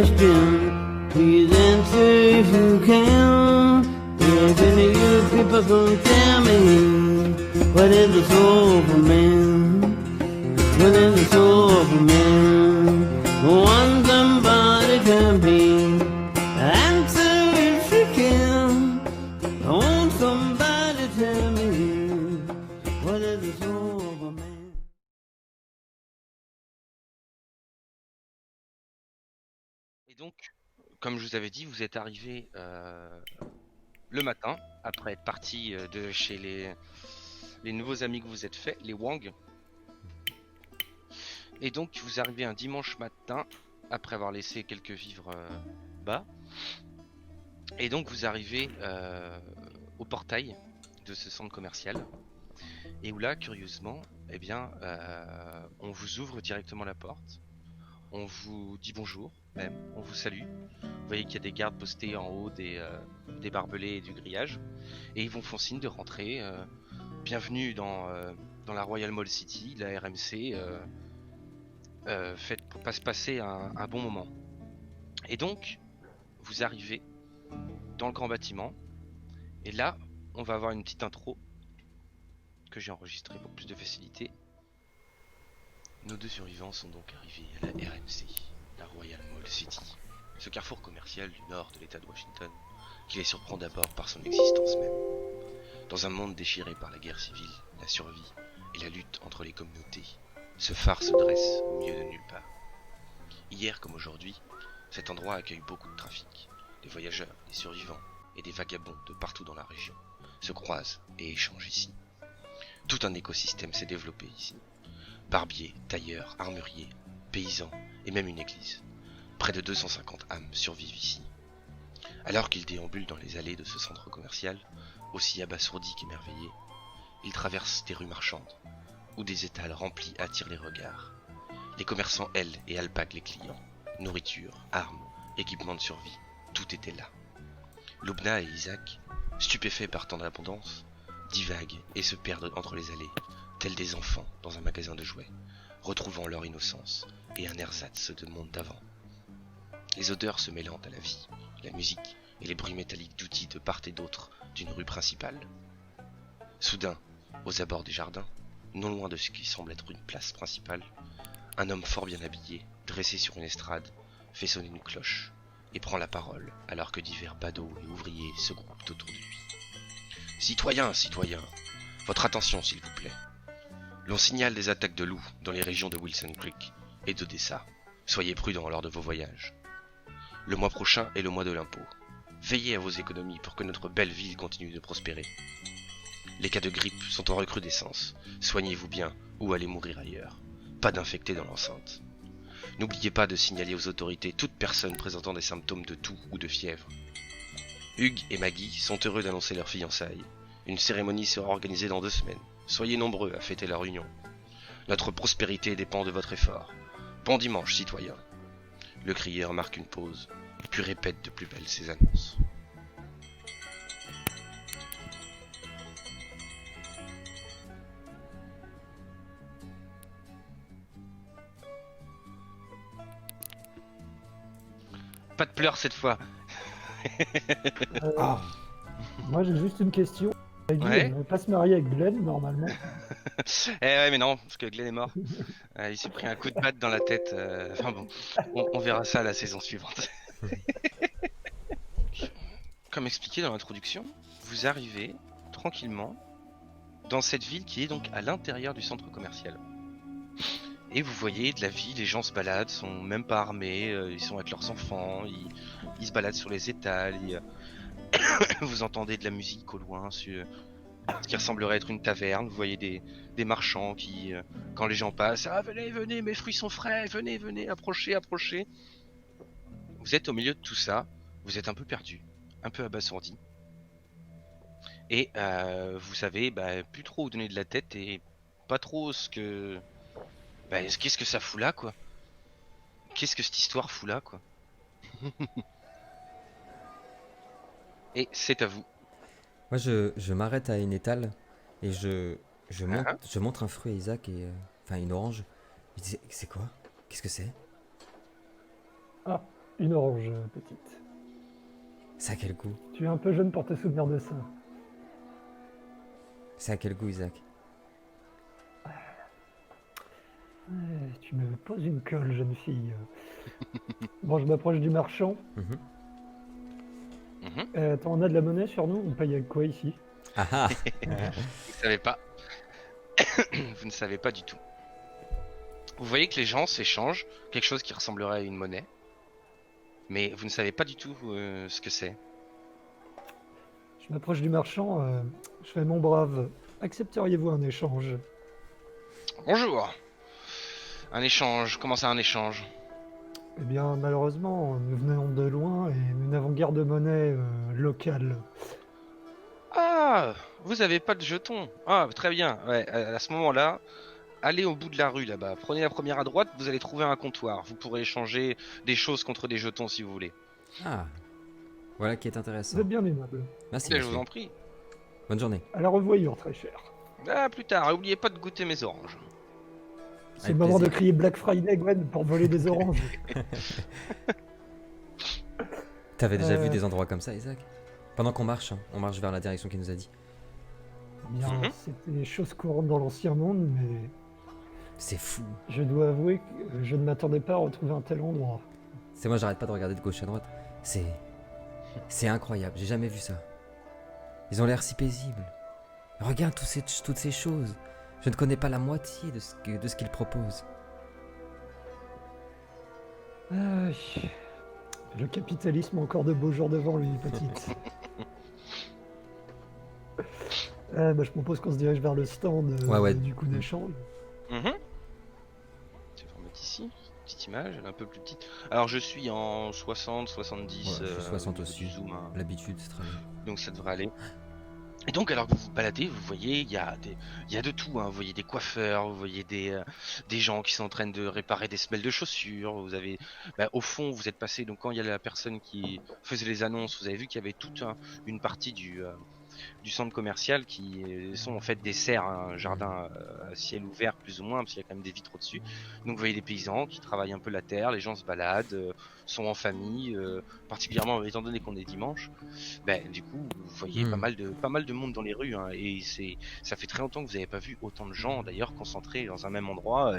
question, please answer if you can. If any of you people can tell me, what is the soul of a man? What is the soul of a man? One somebody can be. Answer if you can. I want somebody to tell me, what is the soul of a man? Et donc, comme je vous avais dit, vous êtes arrivé le matin, après être parti de chez les nouveaux amis que vous êtes faits, les Wang. Et donc, vous arrivez un dimanche matin, après avoir laissé quelques vivres bas. Et donc, vous arrivez au portail de ce centre commercial. Et où là, curieusement, eh bien, on vous ouvre directement la porte. On vous dit bonjour, même, on vous salue. Vous voyez qu'il y a des gardes postés en haut des barbelés et du grillage. Et ils vous font signe de rentrer. Bienvenue dans la Royal Mall City, la RMC. Faites pour pas se passer un bon moment. Et donc, vous arrivez dans le grand bâtiment. Et là, on va avoir une petite intro que j'ai enregistrée pour plus de facilité. Nos deux survivants sont donc arrivés à la RMC, la Royal Mall City, ce carrefour commercial du nord de l'état de Washington, qui les surprend d'abord par son existence même. Dans un monde déchiré par la guerre civile, la survie et la lutte entre les communautés, ce phare se dresse au milieu de nulle part. Hier comme aujourd'hui, cet endroit accueille beaucoup de trafic. Des voyageurs, des survivants et des vagabonds de partout dans la région se croisent et échangent ici. Tout un écosystème s'est développé ici. Barbiers, tailleurs, armuriers, paysans et même une église. Près de 250 âmes survivent ici. Alors qu'ils déambulent dans les allées de ce centre commercial, aussi abasourdis qu'émerveillés, ils traversent des rues marchandes, où des étals remplis attirent les regards. Les commerçants ailent et alpaguent les clients. Nourriture, armes, équipements de survie, tout était là. Lubna et Isaac, stupéfaits par tant d'abondance, divaguent et se perdent entre les allées, tels des enfants dans un magasin de jouets, retrouvant leur innocence et un ersatz de monde d'avant. Les odeurs se mêlant à la vie, la musique et les bruits métalliques d'outils de part et d'autre d'une rue principale. Soudain, aux abords des jardins, non loin de ce qui semble être une place principale, un homme fort bien habillé, dressé sur une estrade, fait sonner une cloche et prend la parole alors que divers badauds et ouvriers se groupent autour de lui. « Citoyens, citoyens, votre attention s'il vous plaît. L'on signale des attaques de loups dans les régions de Wilson Creek et d'Odessa. Soyez prudents lors de vos voyages. Le mois prochain est le mois de l'impôt. Veillez à vos économies pour que notre belle ville continue de prospérer. Les cas de grippe sont en recrudescence. Soignez-vous bien ou allez mourir ailleurs. Pas d'infectés dans l'enceinte. N'oubliez pas de signaler aux autorités toute personne présentant des symptômes de toux ou de fièvre. Hugues et Maggie sont heureux d'annoncer leur fiançailles. Une cérémonie sera organisée dans 2 semaines. Soyez nombreux à fêter leur union. Notre prospérité dépend de votre effort. Bon dimanche, citoyens. Le crieur marque une pause, puis répète de plus belle ses annonces. Pas de pleurs cette fois. Ah. Moi j'ai juste une question. Maggie, Ouais. elle ne va pas se marier avec Glenn normalement. Eh ouais, mais non, parce que Glenn est mort. Il s'est pris un coup de batte dans la tête. Enfin bon, on verra ça la saison suivante. Comme expliqué dans l'introduction, vous arrivez tranquillement dans cette ville qui est donc à l'intérieur du centre commercial. Et vous voyez de la vie, les gens se baladent, sont même pas armés, ils sont avec leurs enfants, ils se baladent sur les étals, vous entendez de la musique au loin, sur ce qui ressemblerait être une taverne, vous voyez des marchands qui, quand les gens passent, « Ah, venez, venez, mes fruits sont frais, venez, venez, approchez, approchez !» Vous êtes au milieu de tout ça, vous êtes un peu perdu, un peu abasourdi. Et vous savez plus trop où donner de la tête et pas trop ce que... qu'est-ce que ça fout là, quoi? Qu'est-ce que cette histoire fout là, quoi? Et c'est à vous. Moi, je m'arrête à une étale et je montre un fruit à Isaac et enfin une orange. Il dit, c'est quoi? Qu'est-ce que c'est? Ah, Une orange, petite. C'est à quel goût? Tu es un peu jeune pour te souvenir de ça. C'est à quel goût, Isaac? Tu me poses une colle, jeune fille. Bon, je m'approche du marchand. Mhm. Attends, on a de la monnaie sur nous? On paye avec quoi ici? Ah ah. Vous ne savez pas. Vous ne savez pas du tout. Vous voyez que les gens s'échangent quelque chose qui ressemblerait à une monnaie, mais vous ne savez pas du tout ce que c'est. Je m'approche du marchand. Je fais mon brave. Accepteriez-vous un échange? Bonjour. Un échange. Comment ça, un échange? Eh bien, malheureusement, nous venons de loin et nous n'avons guère de monnaie locale. Ah, vous avez pas de jetons. Ah, très bien. Ouais, à ce moment-là, allez au bout de la rue là-bas. Prenez la première à droite, vous allez trouver un comptoir. Vous pourrez échanger des choses contre des jetons si vous voulez. Ah. Voilà qui est intéressant. Vous êtes bien aimable. Merci, Je monsieur. vous en prie. Bonne journée. À la revoyure, très cher. Ah, plus tard. Oubliez pas de goûter mes oranges. C'est Avec le moment de plaisir. crier Black Friday, Gwen, pour voler des oranges. T'avais déjà vu Euh. des endroits comme ça, Isaac? Pendant qu'on marche, hein, on marche vers la direction qu'il nous a dit. Bien, Mhm. c'était chose courante dans l'ancien monde, mais C'est fou. je dois avouer que je ne m'attendais pas à retrouver un tel endroit. C'est moi, j'arrête pas de regarder de gauche à droite. C'est incroyable. J'ai jamais vu ça. Ils ont l'air si paisibles. Regarde toutes ces choses. Je ne connais pas la moitié de ce qu'ils proposent. Aïe. Le capitalisme a encore de beaux jours devant lui, petite. Je propose qu'on se dirige vers le stand Ouais. du coup d'échange. Mhm. Je vais remettre ici. Petite image, elle est un peu plus petite. Alors je suis en 60, 70. Ouais, je suis 60 au niveau aussi. du zoom, hein. L'habitude, c'est très bien. Donc ça devrait aller. Et donc alors que vous vous baladez, vous voyez, il y a de tout, hein. Vous voyez des coiffeurs, vous voyez des gens qui sont en train de réparer des semelles de chaussures. Vous avez, au fond, vous êtes passé, donc quand il y a la personne qui faisait les annonces, vous avez vu qu'il y avait toute une partie du centre commercial qui sont en fait des serres, un jardin à ciel ouvert plus ou moins, parce qu'il y a quand même des vitres au-dessus. Donc vous voyez des paysans qui travaillent un peu la terre, les gens se baladent, sont en famille, particulièrement étant donné qu'on est dimanche. Du coup, vous voyez pas mal de monde dans les rues, hein, et ça fait très longtemps que vous n'avez pas vu autant de gens d'ailleurs concentrés dans un même endroit,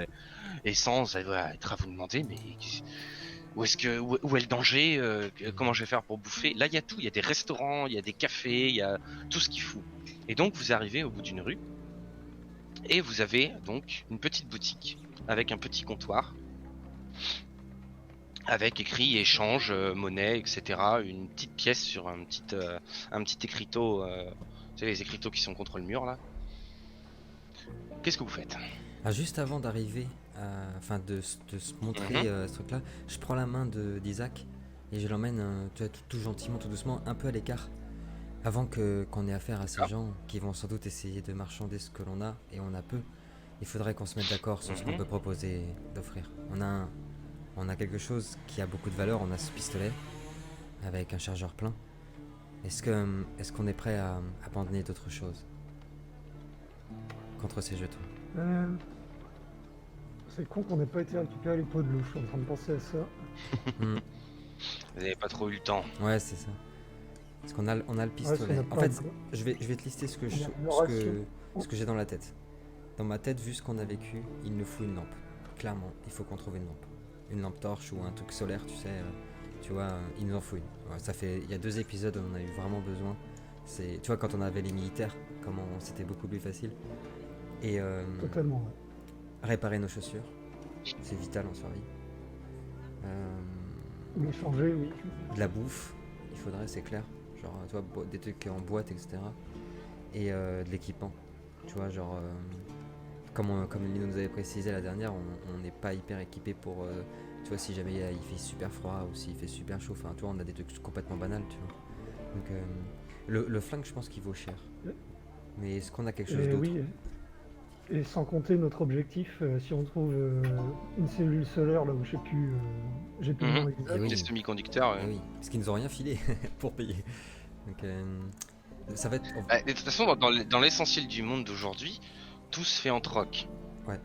et sans être à vous demander mais où est le danger, comment je vais faire pour bouffer. Là il y a tout, il y a des restaurants, il y a des cafés, il y a tout ce qu'il faut. Et donc vous arrivez au bout d'une rue et vous avez donc une petite boutique avec un petit comptoir avec écrit échange, monnaie, etc. Une petite pièce sur un petit écriteau, vous savez les écriteaux qui sont contre le mur là. Qu'est-ce que vous faites? Ah, juste avant d'arriver, de se montrer ce truc-là, je prends la main d'Isaac et je l'emmène tout gentiment, tout doucement, un peu à l'écart, avant qu'on ait affaire à ces gens qui vont sans doute essayer de marchander ce que l'on a, et on a peu. Il faudrait qu'on se mette d'accord sur ce qu'on peut proposer d'offrir. On a quelque chose qui a beaucoup de valeur, on a ce pistolet avec un chargeur plein. Est-ce qu'on est prêt à abandonner d'autres choses contre ces jetons? C'est con qu'on n'ait pas été récupérer les pots de l'eau, je suis en train de penser à ça. Vous n'avez pas trop eu le temps. Ouais, c'est ça. Parce qu'on a le pistolet. Ouais, En fait, je vais te lister ce que j'ai dans la tête. Dans ma tête, vu ce qu'on a vécu, il nous faut une lampe. Clairement, il faut qu'on trouve une lampe. Une lampe torche ou un truc solaire, tu sais. Tu vois, il nous en faut une. Ouais, il y a 2 épisodes où on a eu vraiment besoin. Tu vois, quand on avait les militaires, comment c'était beaucoup plus facile. Et Totalement, ouais. réparer nos chaussures, c'est vital en survie. Ou les changer, oui. De la bouffe, il faudrait, c'est clair. Genre, tu vois, des trucs en boîte, etc. Et de l'équipement. Tu vois, genre, comme Lino nous avait précisé la dernière, on n'est pas hyper équipé pour, tu vois, si jamais il fait super froid ou s'il fait super chaud. Enfin, tu vois, on a des trucs complètement banals, tu vois. Donc, le flingue, je pense qu'il vaut cher. Mais est-ce qu'on a quelque chose d'autre? Oui. Et sans compter notre objectif, si on trouve une cellule solaire là où j'ai plus le nom exact. Et oui. Les semi-conducteurs. Eh oui, parce qu'ils nous ont rien filé pour payer. Donc, ça va être. De toute façon, dans l'essentiel du monde d'aujourd'hui, tout se fait en troc. Ouais.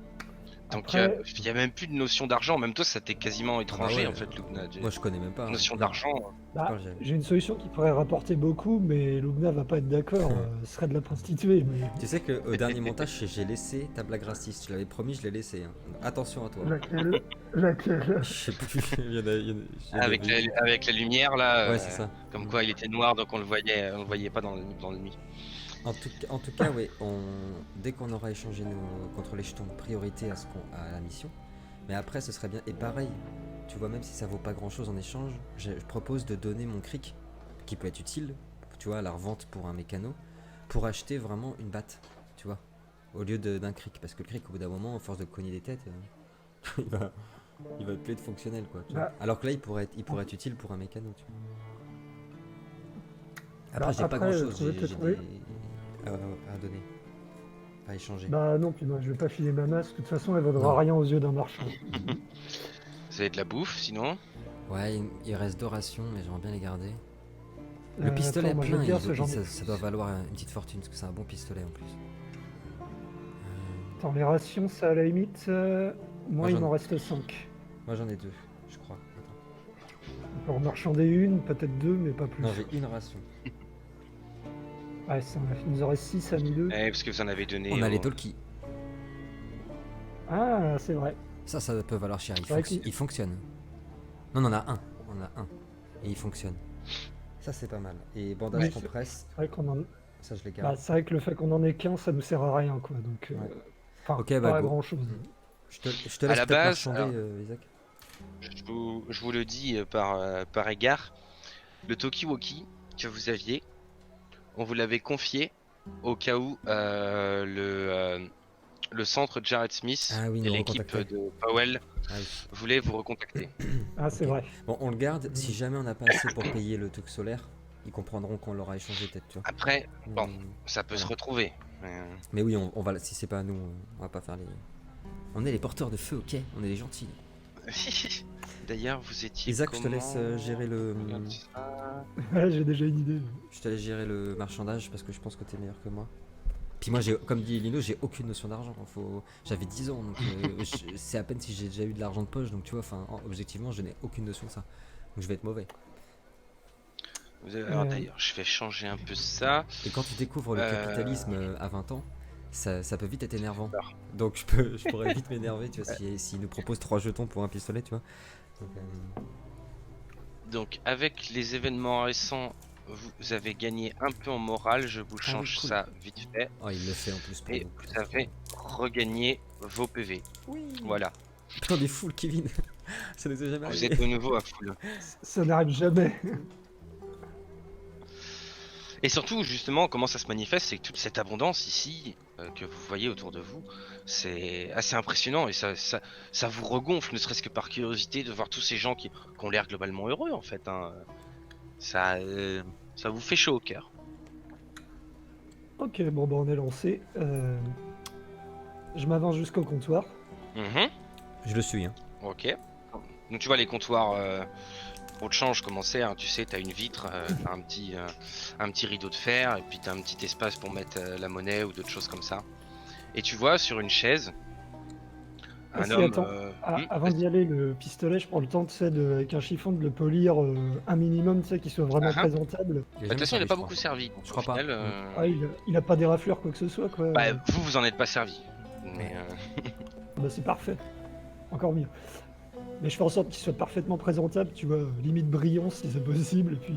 Donc Après- il y a même plus de notion d'argent. Même toi, ça t'est quasiment étranger ouais. en fait, Lugna. Moi, je connais même pas. Notion Non. d'argent. Bah, Pas, j'ai- j'ai une solution qui pourrait rapporter beaucoup, mais Lugna va pas être d'accord. Ce serait de la prostituée, mais Tu sais qu'au dernier montage, j'ai laissé ta blague raciste. Je l'avais promis, je l'ai laissé. Hein. Attention à toi. laquelle Laquelle Je sais plus. Avec avec la lumière là. Ouais, c'est ça. Comme quoi, il était noir, donc on le voyait pas dans le nuit. En tout cas, ouais, dès qu'on aura échangé contre les jetons, priorité à la mission. Mais après, ce serait bien. Et pareil, tu vois, même si ça vaut pas grand chose en échange, je propose de donner mon cric, qui peut être utile, tu vois, à la revente pour un mécano, pour acheter vraiment une batte, tu vois, au lieu d'un cric. Parce que le cric, au bout d'un moment, à force de cogner des têtes, il va plus être fonctionnel, quoi. Tu vois. Bah. Alors que là, il pourrait être utile pour un mécano, tu vois. Après, Bah, j'ai pas après, grand chose, trouver- j'ai trouver- à donner, à échanger. Bah non, puis moi je vais pas filer ma masse, de toute façon elle vaudra Non. rien aux yeux d'un marchand. Ça va être de la bouffe, sinon. Ouais, il reste 2 rations, mais j'aimerais bien les garder. Le pistolet attends, moi, je plein, veux dire, ce genre de- ça doit valoir une petite fortune, parce que c'est un bon pistolet en plus. Attends, les rations, ça à la limite, moi Moi, il j'en- m'en reste 5. Moi j'en ai 2, je crois. Attends. On peut en marchander une, peut-être 2, mais pas plus. Non, j'ai une ration. Ouais, il nous en reste 6 à nous deux. Parce que vous en avez donné. On a au- les talkies. Ah, c'est vrai. Ça peut valoir cher. Ouais, qui- Il fonctionne. Non, on en a un. On a un. Et il fonctionne. Ça, c'est pas mal. Et bandage Oui, compresse, C'est vrai qu'on en... ça, je les bah, garde. c'est vrai que le fait qu'on en ait qu'un, ça nous sert à rien, quoi. Donc, Ouais. enfin, Ok, pas bah, à go. grand chose. Je te laisse À la peut-être base, marchander, alors- Isaac. Je vous le dis par égard. Le Talkie-Walkie que vous aviez, on vous l'avait confié au cas où le centre Jared Smith Ah oui, et nous l'équipe recontacter. de Powell Ah oui. voulaient vous recontacter. Ah, c'est Ok. vrai. Bon, on le garde. Si jamais on n'a pas assez pour payer le truc solaire, ils comprendront qu'on l'aura échangé, peut-être, tu vois. Après, bon, Mais- ça peut se Voilà. retrouver. Mais oui, on va. Si c'est pas à nous, on va pas faire les. On est les porteurs de feu, ok. On est les gentils. D'ailleurs, vous étiez. Isaac, je te laisse comment gérer le. Regarde ça. Ouais, j'ai déjà une idée. Je te laisse gérer le marchandage parce que je pense que t'es meilleur que moi. Puis moi, comme dit Lino, j'ai aucune notion d'argent. J'avais 10 ans, donc c'est à peine si j'ai déjà eu de l'argent de poche. Donc tu vois, objectivement, je n'ai aucune notion de ça. Donc je vais être mauvais. Alors d'ailleurs, je vais changer un peu ça. Et quand tu découvres le capitalisme à 20 ans, ça peut vite être énervant. Alors. Donc je pourrais vite m'énerver, tu vois, s'il nous propose 3 jetons pour un pistolet, tu vois. Donc, Donc, avec les événements récents, vous avez gagné un peu en morale. Je vous Ah oui, change cool. ça vite fait. Oh, il le fait en plus pour Et nous. vous avez regagné vos PV. Voilà. Putain, des foules, Kevin. Ça nous est jamais Vous arrivé. êtes de nouveau à full. Ça n'arrive jamais. Et surtout, justement, comment ça se manifeste, c'est que toute cette abondance ici, que vous voyez autour de vous, c'est assez impressionnant et ça vous regonfle, ne serait-ce que par curiosité, de voir tous ces gens qui ont l'air globalement heureux, en fait. Hein. Ça vous fait chaud au cœur. Ok, bon, bah, on est lancé. Je m'avance jusqu'au comptoir. Mhm. Je le suis, hein. Ok. Donc tu vois les comptoirs pour le change commencer, hein, tu sais, t'as une vitre, t'as un petit rideau de fer, et puis t'as un petit espace pour mettre la monnaie ou d'autres choses comme ça. Et tu vois sur une chaise un si, homme. attends. Avant d'y aller, le pistolet, je prends le temps, tu sais, avec un chiffon, de le polir un minimum, tu sais, qu'il soit vraiment Ah ah. présentable. De toute façon, il n'a pas beaucoup servi. Je Au crois pas. final, Ah, il a pas des raflures, quoi que ce soit, quoi. bah, vous en êtes pas servi. Mais Bah, c'est parfait. Encore mieux. Mais je fais en sorte qu'il soit parfaitement présentable, tu vois, limite brillant si c'est possible, et puis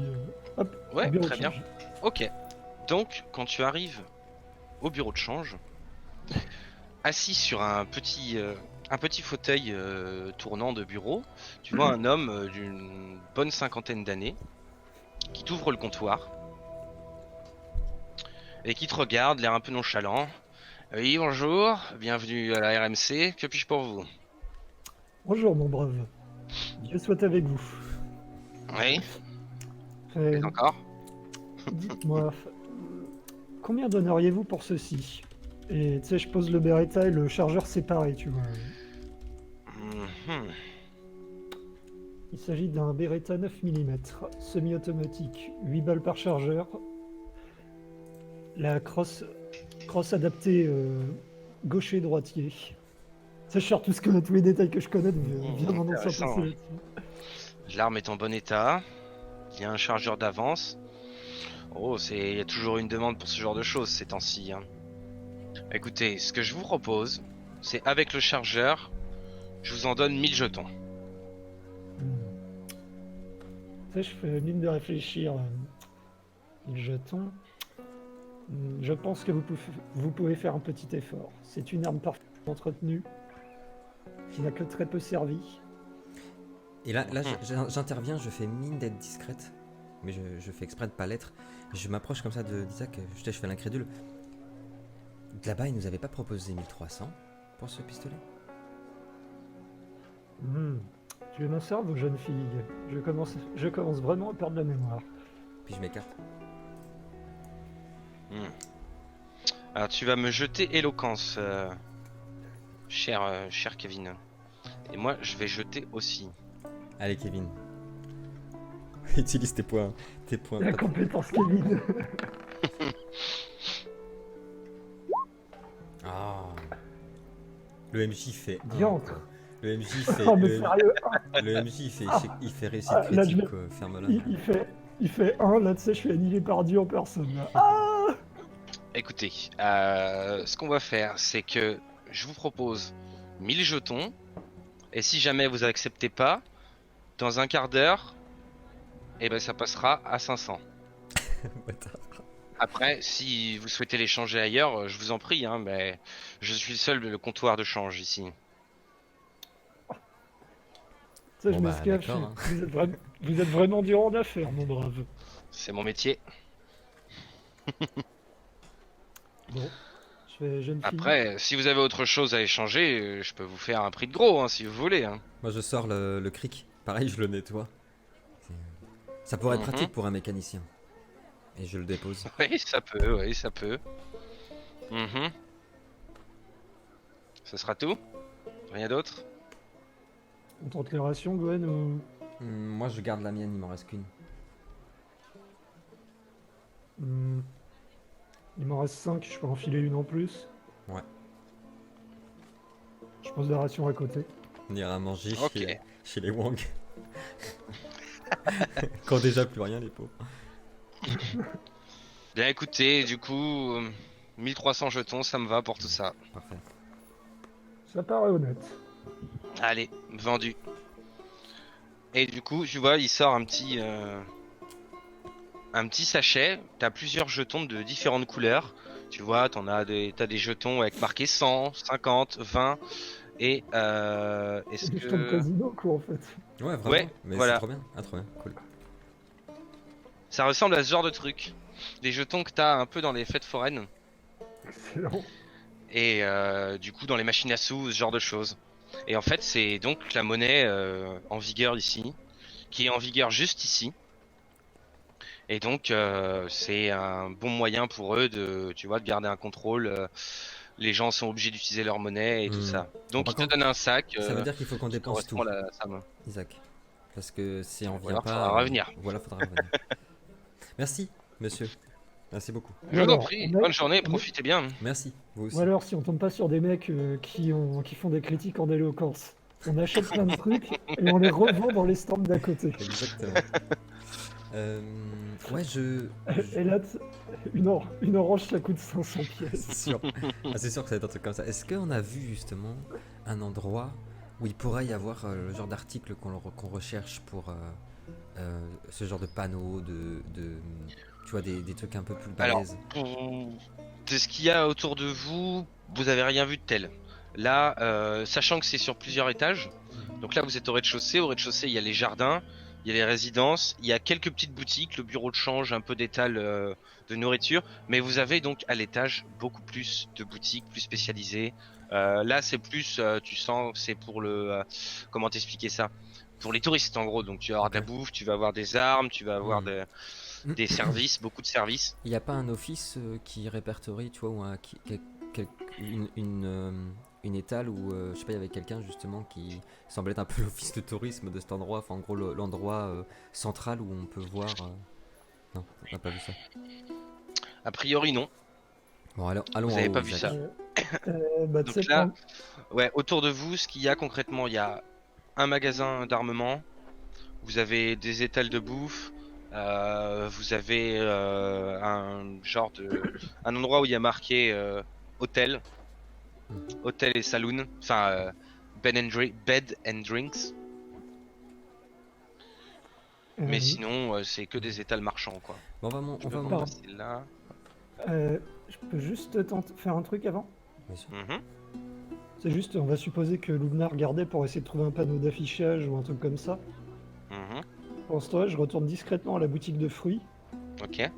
hop, ouais, au bureau très de bien. change. Ok. Donc, quand tu arrives au bureau de change, assis sur un petit fauteuil tournant de bureau, tu vois un homme d'une bonne 50aine d'années qui t'ouvre le comptoir et qui te regarde, l'air un peu nonchalant. Oui, bonjour, bienvenue à la RMC, que puis-je pour vous? Bonjour, mon brave. Dieu soit avec vous. Oui, Euh, et encore? Dites-moi, combien donneriez-vous pour ceci? Et tu sais, je pose le Beretta et le chargeur séparé, tu vois. Mhm. Il s'agit d'un Beretta 9 mm, semi-automatique, 8 balles par chargeur. La crosse adaptée gaucher-droitier. Ça, je sors tous les détails que je connais, donc viens mon ancien intéressant, passé ouais. là-dessus. L'arme est en bon état. Il y a un chargeur d'avance. Oh, il y a toujours une demande pour ce genre de choses ces temps-ci, hein. Écoutez, ce que je vous propose, c'est avec le chargeur, je vous en donne 1000 jetons. Ça, je fais mine de réfléchir. Les jetons. Je pense que vous pouvez faire un petit effort. C'est une arme parfaitement entretenue, qui n'a que très peu servi. Et là j'interviens, je fais mine d'être discrète, mais je fais exprès de pas l'être. Je m'approche comme ça d'Isaac, je fais l'incrédule. Là-bas, ils nous avaient pas proposé 1300 pour ce pistolet? Tu es mon cerveau, jeune fille. Je commence vraiment à perdre la mémoire. Puis je m'écarte. Alors tu vas me jeter éloquence, cher Kevin. Et moi, je vais jeter aussi. Allez, Kevin. Utilise tes points. La compétence Kevin. Ah. Le MJ fait. Diantre. Le MJ fait. Oh, mais sérieux. Le MJ il fait réussite Ah, là, critique, quoi. Ferme-la. Il fait 1, là, tu sais, je suis annihilé par Dieu en personne. Là. Ah, Écoutez, ce qu'on va faire, c'est que je vous propose 1000 jetons. Et si jamais vous acceptez pas, dans un quart d'heure, eh ben ça passera à 500. Bâtard. Après, si vous souhaitez les changer ailleurs, je vous en prie, hein, mais je suis le seul le comptoir de change ici. ça, Bon, je bah, m'escape. d'accord, hein. Vous êtes vraiment dur en affaires, mon brave. C'est mon métier. Bon, je fais jeune fille. Après, si vous avez autre chose à échanger, je peux vous faire un prix de gros, hein, si vous voulez. Hein. Moi, je sors le cric. Pareil, je le nettoie. Ça pourrait être pratique pour un mécanicien. Et je le dépose. Oui, ça peut, oui, ça peut. Mhm. Ce sera tout? Rien d'autre? On tente les rations, Gwen, ou... Moi, je garde la mienne, il m'en reste qu'une. Il m'en reste 5, je peux en filer une en plus. Ouais. Je pose la ration à côté. On ira manger Ok. chez les Wang. Quand déjà plus rien, les pauvres. Bien écoutez, du coup, 1300 jetons, ça me va pour tout ça. Parfait. Ça paraît honnête. Allez, vendu. Et du coup, tu vois, il sort un petit sachet. T'as plusieurs jetons de différentes couleurs. Tu vois, t'as des jetons avec marqué 100, 50, 20. Et est-ce C'est du jeton de que casino, quoi, en fait. Ouais, vraiment. Ouais, mais voilà. c'est trop bien. Ah, trop bien. Cool. ça ressemble à ce genre de truc? Des jetons que t'as un peu dans les fêtes foraines. Excellent. Et du coup dans les machines à sous, ce genre de choses. Et en fait c'est donc la monnaie en vigueur ici, qui est en vigueur juste ici. Et donc c'est un bon moyen pour eux de, tu vois, de garder un contrôle. Les gens sont obligés d'utiliser leur monnaie et tout ça. Donc Par ils te contre, donnent un sac. Ça veut dire qu'il faut qu'on qui dépense tout, correspond à la somme. Isaac. Parce que si on Ou vient alors, pas. faudra revenir. Voilà, faudra revenir. Merci, monsieur. Merci beaucoup. Je vous en Alors, prie, on a- bonne journée, on a- profitez bien. Merci, vous aussi. Ou alors, si on tombe pas sur des mecs qui font des critiques en éloquence, on achète plein de trucs et on les revend dans les stands d'à côté. Exactement. Ouais, Et là, une orange, ça coûte 500 pièces. c'est sûr. Ah, c'est sûr que ça va être un truc comme ça. Est-ce qu'on a vu justement un endroit où il pourrait y avoir le genre d'article qu'on recherche pour ce genre de panneaux, tu vois, des trucs un peu plus Alors, balèzes? de ce qu'il y a autour de vous, vous avez rien vu de tel. Là, sachant que c'est sur plusieurs étages, donc là vous êtes au rez-de-chaussée. Au rez-de-chaussée, il y a les jardins, il y a les résidences, il y a quelques petites boutiques, le bureau de change, un peu d'étal de nourriture. Mais vous avez donc à l'étage beaucoup plus de boutiques, plus spécialisées. Là, c'est plus, tu sens, c'est pour le, comment t'expliquer ça? Pour les touristes en gros. Donc tu vas avoir de la bouffe, tu vas avoir des armes, tu vas avoir des services, beaucoup de services. Il n'y a pas un office qui répertorie, tu vois, ou une étale où, je sais pas, il y avait quelqu'un justement qui semblait être un peu l'office de tourisme de cet endroit, enfin en gros l'endroit central où on peut voir... Non, on n'a pas vu ça. A priori non. Bon, allons Vous en avez haut, pas vu Isaac. ça. Bah, Donc tu sais, là, ouais, autour de vous, ce qu'il y a concrètement, il y a un magasin d'armement, vous avez des étals de bouffe, vous avez un endroit où il y a marqué hôtel, hôtel et saloon, enfin bed and drinks. Mais sinon, c'est que des étals marchands, quoi. Bon, Je on peux va vous Pardon. passer là. je peux juste faire un truc avant? Bien sûr. Mhm. C'est juste, on va supposer que Lubna regardait pour essayer de trouver un panneau d'affichage ou un truc comme ça. Mhm. Pendant ce temps-là, je retourne discrètement à la boutique de fruits Ok. et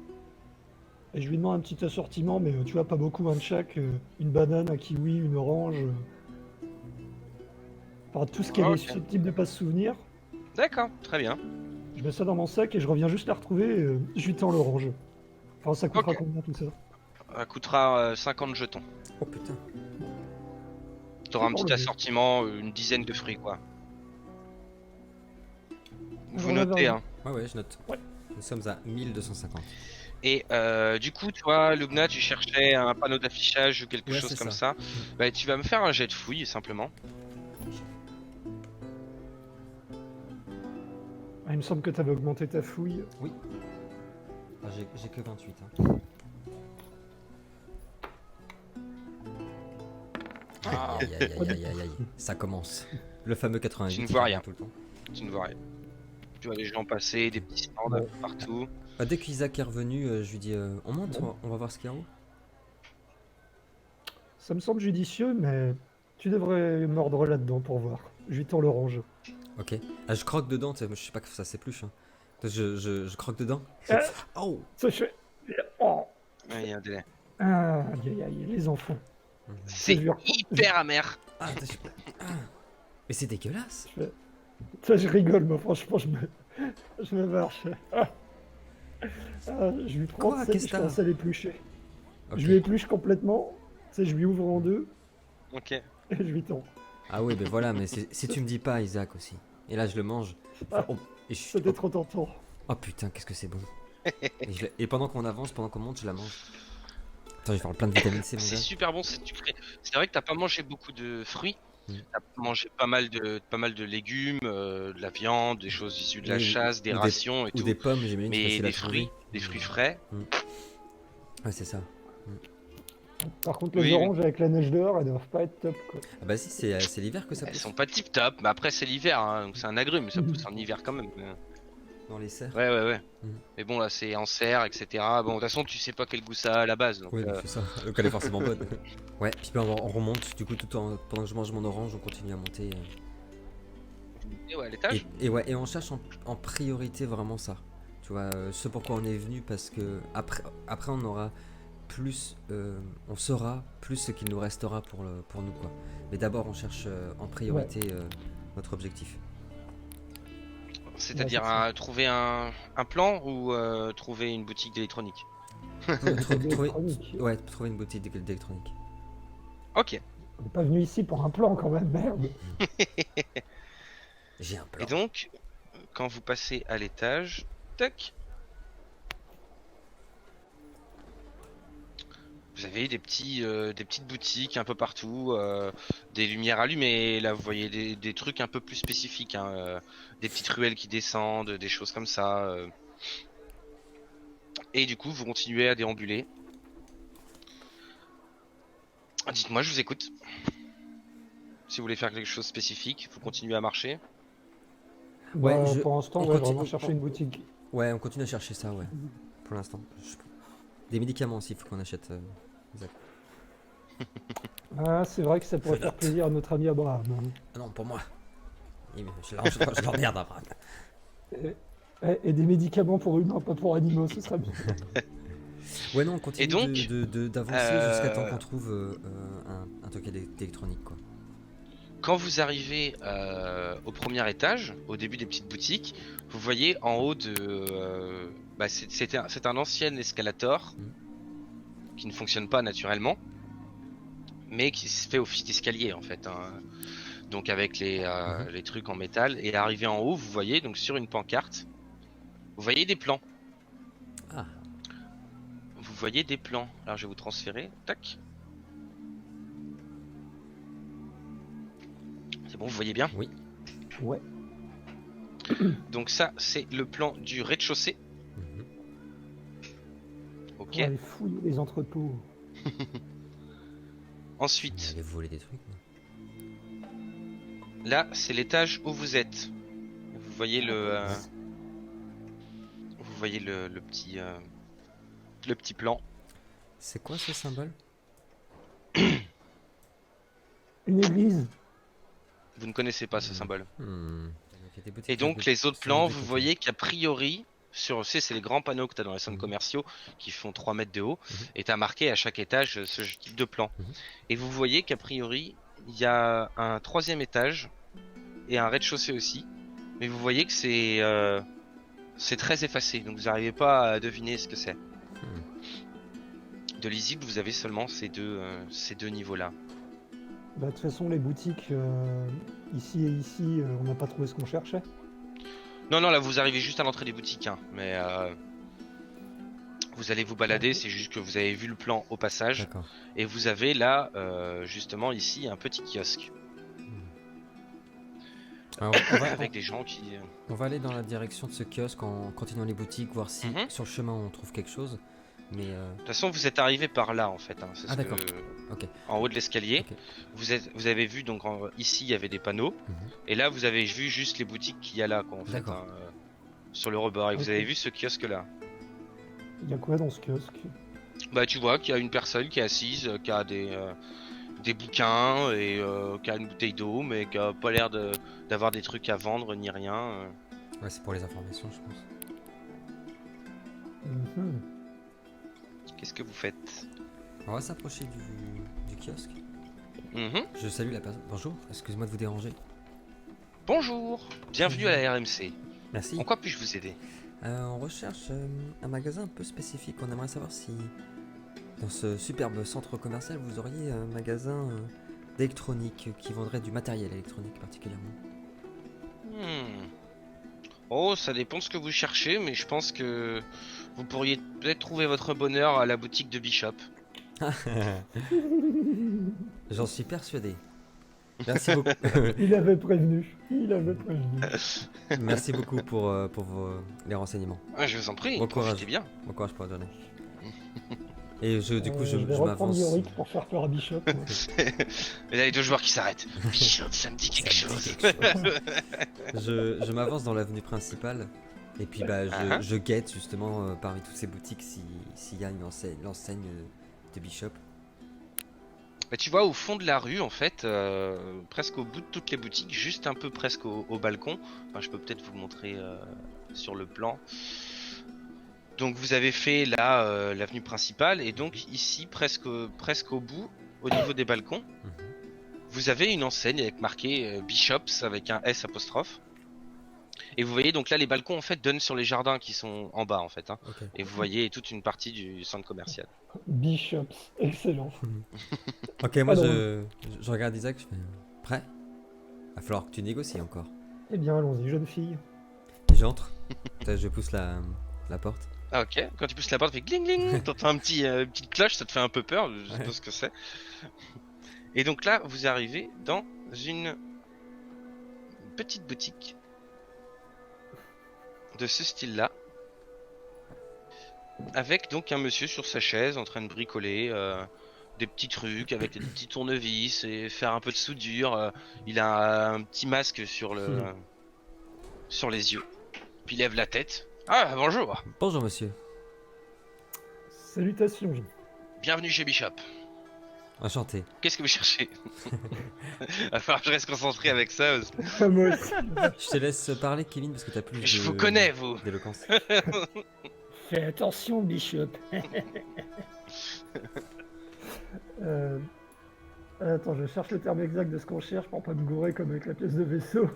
je lui demande un petit assortiment, mais tu vois, pas beaucoup, un de chaque. Une banane, un kiwi, une orange. Enfin, tout ce qui est Ok. susceptible de pas se souvenir. D'accord, très bien. Je mets ça dans mon sac et je reviens juste la retrouver et je lui tends l'orange. Enfin, ça coûtera Ok. combien tout ça? Ça coûtera 50 jetons. Oh putain. T'auras un Oh, petit le- assortiment, une dizaine de fruits, quoi. Vous J'en avais notez, un. hein. Ouais, je note. Ouais. Nous sommes à 1250. Et du coup, toi, Lubna, tu cherchais un panneau d'affichage ou quelque Ouais, chose c'est comme ça. ça. Bah, tu vas me faire un jet de fouille, simplement. Ah, il me semble que tu avais augmenté ta fouille. Ah, j'ai que 28. Hein. Aïe, aïe, aïe, aïe, aïe, aïe. Ça commence. Le fameux 88. Tu ne qui vois revient rien. tout le temps. Tu ne vois rien. Tu vois des gens passer, des petits stands Bon. partout. Bah, dès qu'Isaac est revenu, je lui dis on monte, on va voir ce qu'il y a en haut. Ça me semble judicieux, mais tu devrais mordre là-dedans pour voir. Je lui tends l'orange. Ok. Ah, je croque dedans, tu sais, je sais pas que ça s'épluche. Hein. Je croque dedans. Ah, Oh. ça je fais. Oh. Ouais, il y a un délai. Ah, aïe, aïe, aïe, les enfants. C'est Je lui reprends- hyper amer. Ah, ah. Mais c'est dégueulasse. je fais- Ça, je rigole, moi, franchement, je me marche. Ah. Ah, je lui prends, Quoi, tu sais, qu'est-ce je que commence t'as à l'éplucher. Ok. Je lui épluche complètement. Tu sais, je lui ouvre en deux Ok. et je lui tends. Ah oui, ben voilà, mais si tu me dis pas Isaac aussi. Et là, je le mange. Ah, Oh, et je suis... C'était trop tentant. Oh putain, qu'est-ce que c'est bon. Et pendant qu'on avance, pendant qu'on monte, je la mange. Attends, je vais faire plein de vitamine C, mon C'est gars. super bon, c'est sucré. C'est vrai que t'as pas mangé beaucoup de fruits. Mm. T'as mangé pas mal de légumes, de la viande, des choses issues de la Oui, chasse, des ou rations et Ou tout. des pommes, j'imagine, c'est Mais facile à des trouver. fruits frais. Ouais, c'est ça. Par contre, les Oui, oranges avec la neige dehors, elles doivent pas être top, quoi. Ah bah si, c'est l'hiver que ça Elles pousse. sont pas tip top, mais après c'est l'hiver, hein, donc c'est un agrume, ça pousse en hiver quand même. Dans les serres. Ouais. Mm. Mais bon, là c'est en serre, etc. Bon, de toute façon, tu sais pas quel goût ça a à la base. Donc, Ouais, donc c'est ça. Donc elle est forcément bonne. Ouais, puis ben, on remonte, du coup, pendant que je mange mon orange, on continue à monter. et ouais, à l'étage. Et on cherche en priorité vraiment ça. Tu vois, ce pourquoi on est venu, parce que après on aura plus, on saura plus ce qu'il nous restera pour nous, quoi. Mais d'abord, on cherche en priorité notre objectif. C'est-à-dire Ouais, c'est ça. trouver un plan ou trouver une boutique d'électronique. Électronique. Ouais, trouver une boutique d'électronique. Ok. On n'est pas venu ici pour un plan quand même, merde. J'ai un plan. Et donc, quand vous passez à l'étage, tac. Vous avez des petites boutiques un peu partout, des lumières allumées. Là, vous voyez des trucs un peu plus spécifiques, hein, des petites ruelles qui descendent, des choses comme ça. Et du coup, vous continuez à déambuler. Dites-moi, je vous écoute. Si vous voulez faire quelque chose de spécifique, vous continuez à marcher. Ouais, Bah, pour l'instant, on ouais, continue- vraiment chercher une boutique. Ouais, on continue à chercher ça, ouais. Pour l'instant. Des médicaments aussi, il faut qu'on achète. Isaac. Ah, c'est vrai que ça pourrait Je faire note. plaisir à notre ami Abraham. Ah non, pour moi. Je l'emmerde après. Et des médicaments pour humains, pas pour animaux, ce serait bien. Ouais, non, on continue Et donc, d'avancer jusqu'à temps qu'on trouve un truc d'électronique, quoi. Quand vous arrivez au premier étage, au début des petites boutiques, vous voyez en haut de... c'est un ancien escalator qui ne fonctionne pas naturellement, mais qui se fait office d'escalier en fait. Hein. Donc avec les trucs en métal. Et arrivé en haut, vous voyez donc sur une pancarte, vous voyez des plans. Ah. Vous voyez des plans. Alors je vais vous transférer. Tac. bon, vous voyez bien. Oui. Ouais. Donc ça, c'est le plan du rez-de-chaussée. Mhm. Ok. On va aller fouiller les entrepôts. Ensuite, Aller voler des trucs. moi. là, c'est l'étage où vous êtes. Vous voyez le petit plan. C'est quoi ce symbole? Une église. Vous ne connaissez pas ce symbole. Donc, il y a des boutiques Et donc avec les autres des plans, symboles vous de voyez qu'a priori, c'est les grands panneaux que tu as dans les centres Mhm. commerciaux qui font 3 mètres de haut, Mhm. et tu as marqué à chaque étage ce type de plan. Mhm. Et vous voyez qu'a priori, il y a un 3e étage et un rez-de-chaussée aussi. Mais vous voyez que c'est très effacé, donc vous n'arrivez pas à deviner ce que c'est. De lisible, vous avez seulement ces deux niveaux-là. Bah, de toute façon, les boutiques, ici et ici, on n'a pas trouvé ce qu'on cherchait. Non, là vous arrivez juste à l'entrée des boutiques, hein, mais vous allez vous balader, c'est juste que vous avez vu le plan au passage. D'accord. Et vous avez là, justement ici, un petit kiosque Alors, avec des gens qui... on va aller dans la direction de ce kiosque en continuant les boutiques, voir si Mhm. sur le chemin on trouve quelque chose. Mais De toute façon, vous êtes arrivé par là en fait. Hein. C'est Ah, ce d'accord. que- ok. En haut de l'escalier. Ok. Vous avez vu, donc ici il y avait des panneaux. Mhm. Et là, vous avez vu juste les boutiques qu'il y a là, quoi, en fait, D'accord. hein, sur le rebord. Et vous Ok. avez vu ce kiosque là. Il y a quoi dans ce kiosque? Bah, tu vois qu'il y a une personne qui est assise, qui a des bouquins et qui a une bouteille d'eau, mais qui a pas l'air d'avoir des trucs à vendre ni rien. Ouais, c'est pour les informations, je pense. Mhm. Qu'est-ce que vous faites? On va s'approcher du kiosque. Mhm. Je salue la personne. Bonjour, excusez-moi de vous déranger. Bonjour, bienvenue à la RMC. Merci. En quoi puis-je vous aider? On recherche un magasin un peu spécifique. On aimerait savoir si dans ce superbe centre commercial vous auriez un magasin d'électronique qui vendrait du matériel électronique particulièrement. Oh, ça dépend de ce que vous cherchez, mais je pense que vous pourriez peut-être trouver votre bonheur à la boutique de Bishop. J'en suis persuadé. Merci beaucoup. Il avait prévenu. Il avait prévenu. Merci beaucoup pour les renseignements. Ah, je vous en prie, Bon profitez courage. bien. Bon courage pour la journée. Et du coup, je vais reprendre m'avance. Yorick pour faire peur à Bishop. moi. Mais là, les deux joueurs qui s'arrêtent. Bishop, ça me dit quelque Ça me chose. dit Je m'avance dans l'avenue principale. Et puis bah, Ah. je guette justement parmi toutes ces boutiques s'il y a l'enseigne de Bishop. Bah, tu vois, au fond de la rue, en fait, presque au bout de toutes les boutiques, juste un peu presque au balcon. Enfin, je peux peut-être vous le montrer sur le plan. Donc, vous avez fait là l'avenue principale, et donc ici, presque au bout, au niveau des balcons, Mhm. vous avez une enseigne avec marqué Bishops avec un S apostrophe. Et vous voyez donc là les balcons en fait donnent sur les jardins qui sont en bas en fait. Hein. Ok. Et vous voyez toute une partie du centre commercial. Bishops, excellent. Ok, moi Alors, je regarde Isaac, je fais prêt. Va falloir que tu négocies encore. Eh bien, allons-y, jeune fille. Et j'entre. Je pousse la porte. Ah, ok, quand tu pousses la porte, ça fait gling gling, t'entends un petite cloche, ça te fait un peu peur, je sais Ouais. pas ce que c'est. Et donc là, vous arrivez dans une petite boutique de ce style-là, avec donc un monsieur sur sa chaise en train de bricoler des petits trucs avec des petits tournevis et faire un peu de soudure. Il a un petit masque sur les yeux, puis il lève la tête. Ah, bonjour, Bonjour monsieur. Salutations. bienvenue chez Bishop. Enchanté. Qu'est-ce que vous cherchez? Va falloir que je reste concentré avec ça. Moi aussi. Je te laisse parler Kevin parce que t'as plus Je de- vous connais, vous. d'éloquence. Fais attention, Bishop. Attends, je cherche le terme exact de ce qu'on cherche pour pas me gourer comme avec la pièce de vaisseau.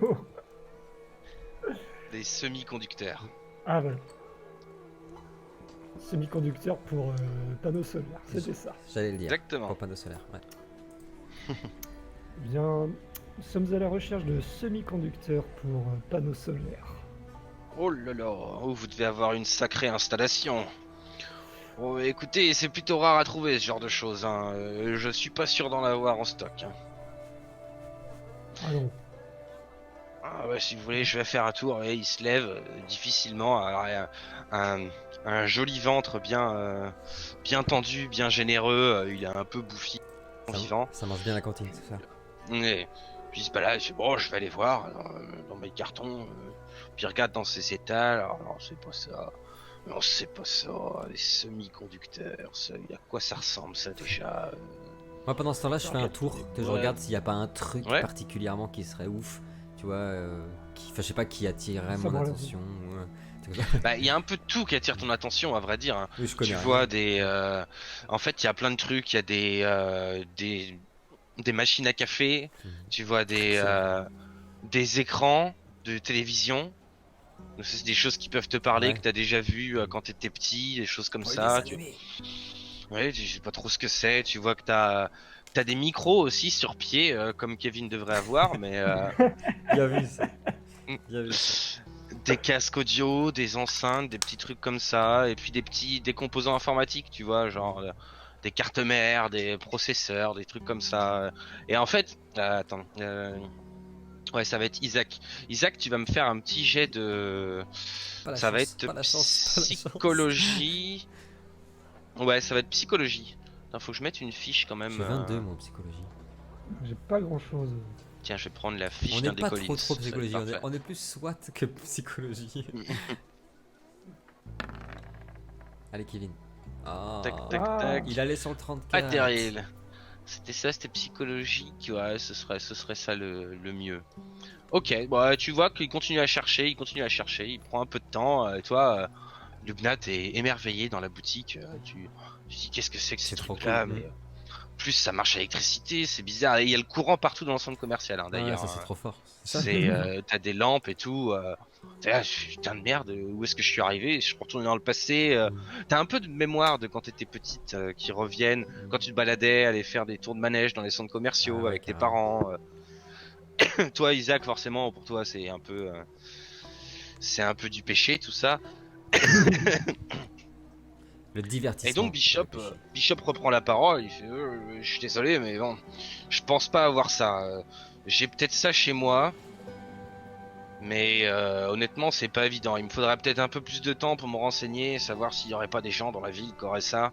Des semi-conducteurs. Ah voilà. Semi-conducteur pour panneaux solaires, c'était ça. J'allais le dire. Exactement. Pour panneau solaire, ouais. Bien, nous sommes à la recherche de semi-conducteurs pour panneaux solaires. Oh là là, oh, vous devez avoir une sacrée installation. Oh, écoutez, c'est plutôt rare à trouver ce genre de choses. Hein. Je suis pas sûr d'en avoir en stock. Hein. Allons, Ah ouais, si vous voulez, je vais faire un tour. Et il se lève difficilement. Alors, il a un joli ventre bien tendu, bien généreux. Il est un peu bouffi en vivant. Ça mange bien la cantine, tout ça. Et puis il se balade, je fais bon, je vais aller voir dans mes cartons. Puis il regarde dans ses étals. Alors, non, c'est pas ça. Non, c'est pas ça. Les semi-conducteurs, à quoi ça ressemble ça déjà Moi, pendant ce temps-là, je fais un tour, que je Ouais. regarde s'il n'y a pas un truc Ouais. particulièrement qui serait ouf. Tu vois, je sais pas, qui attirerait Ça mon m'en l'a attention. Ou, truc comme ça. Bah, il y a un peu de tout qui attire ton attention, à vrai dire, hein. Oui, je connais Tu rien. vois en fait, il y a plein de trucs. Il y a des machines à café. Mhm. Tu vois des écrans de télévision. Donc, c'est des choses qui peuvent te parler, Ouais. que t'as déjà vu quand t'étais petit, des choses comme Oh, ça. les animés. Ouais, je sais pas trop ce que c'est. Tu vois que t'as des micros aussi sur pied, comme Kevin devrait avoir, mais Bien vu ça. Bien vu ça. des casques audio, des enceintes, des petits trucs comme ça, et puis des composants informatiques, tu vois, genre des cartes mères, des processeurs, des trucs comme ça. Et en fait, attends, ouais, ça va être Isaac. Isaac, tu vas me faire un petit jet de, Pas la ça va chance, être pas la chance, pas la chance. psychologie. Ouais, ça va être psychologie. Attends, faut que je mette une fiche quand même. J'ai 22 mon psychologie. J'ai pas grand chose. Tiens, je vais prendre la fiche On d'un n'est des pas Collins. trop Ça va être psychologie, parfait. on est plus SWAT que psychologie. Allez Kevin. Ah, Tac, tac, Ah. tac. il allait sur le 34. Pas terrible. C'était psychologique, ouais, ce serait ça le mieux. Ok, bah tu vois qu'il continue à chercher, il prend un peu de temps, et toi, Lubna, t'es émerveillé dans la boutique, tu dis qu'est-ce que c'est que ces C'est trop trucs-là, cool. mais plus ça marche à l'électricité, c'est bizarre, et il y a le courant partout dans le centre commercial, hein, Ouais, d'ailleurs. ça c'est trop fort. Ça, T'as des lampes et tout. T'es là, putain de merde, où est-ce que je suis arrivé? Je suis retourné dans le passé. T'as un peu de mémoire de quand t'étais petite qui reviennent, quand tu te baladais, aller faire des tours de manège dans les centres commerciaux Ah ouais, avec tes carrément. parents. Toi, Isaac, forcément, pour toi, c'est un peu du péché tout ça. Le divertissement. Et donc Bishop reprend la parole. Il fait, je suis désolé, mais bon, je pense pas avoir ça. J'ai peut-être ça chez moi. Mais honnêtement, c'est pas évident. Il me faudrait peut-être un peu plus de temps pour me renseigner, savoir s'il y aurait pas des gens dans la ville qui auraient ça.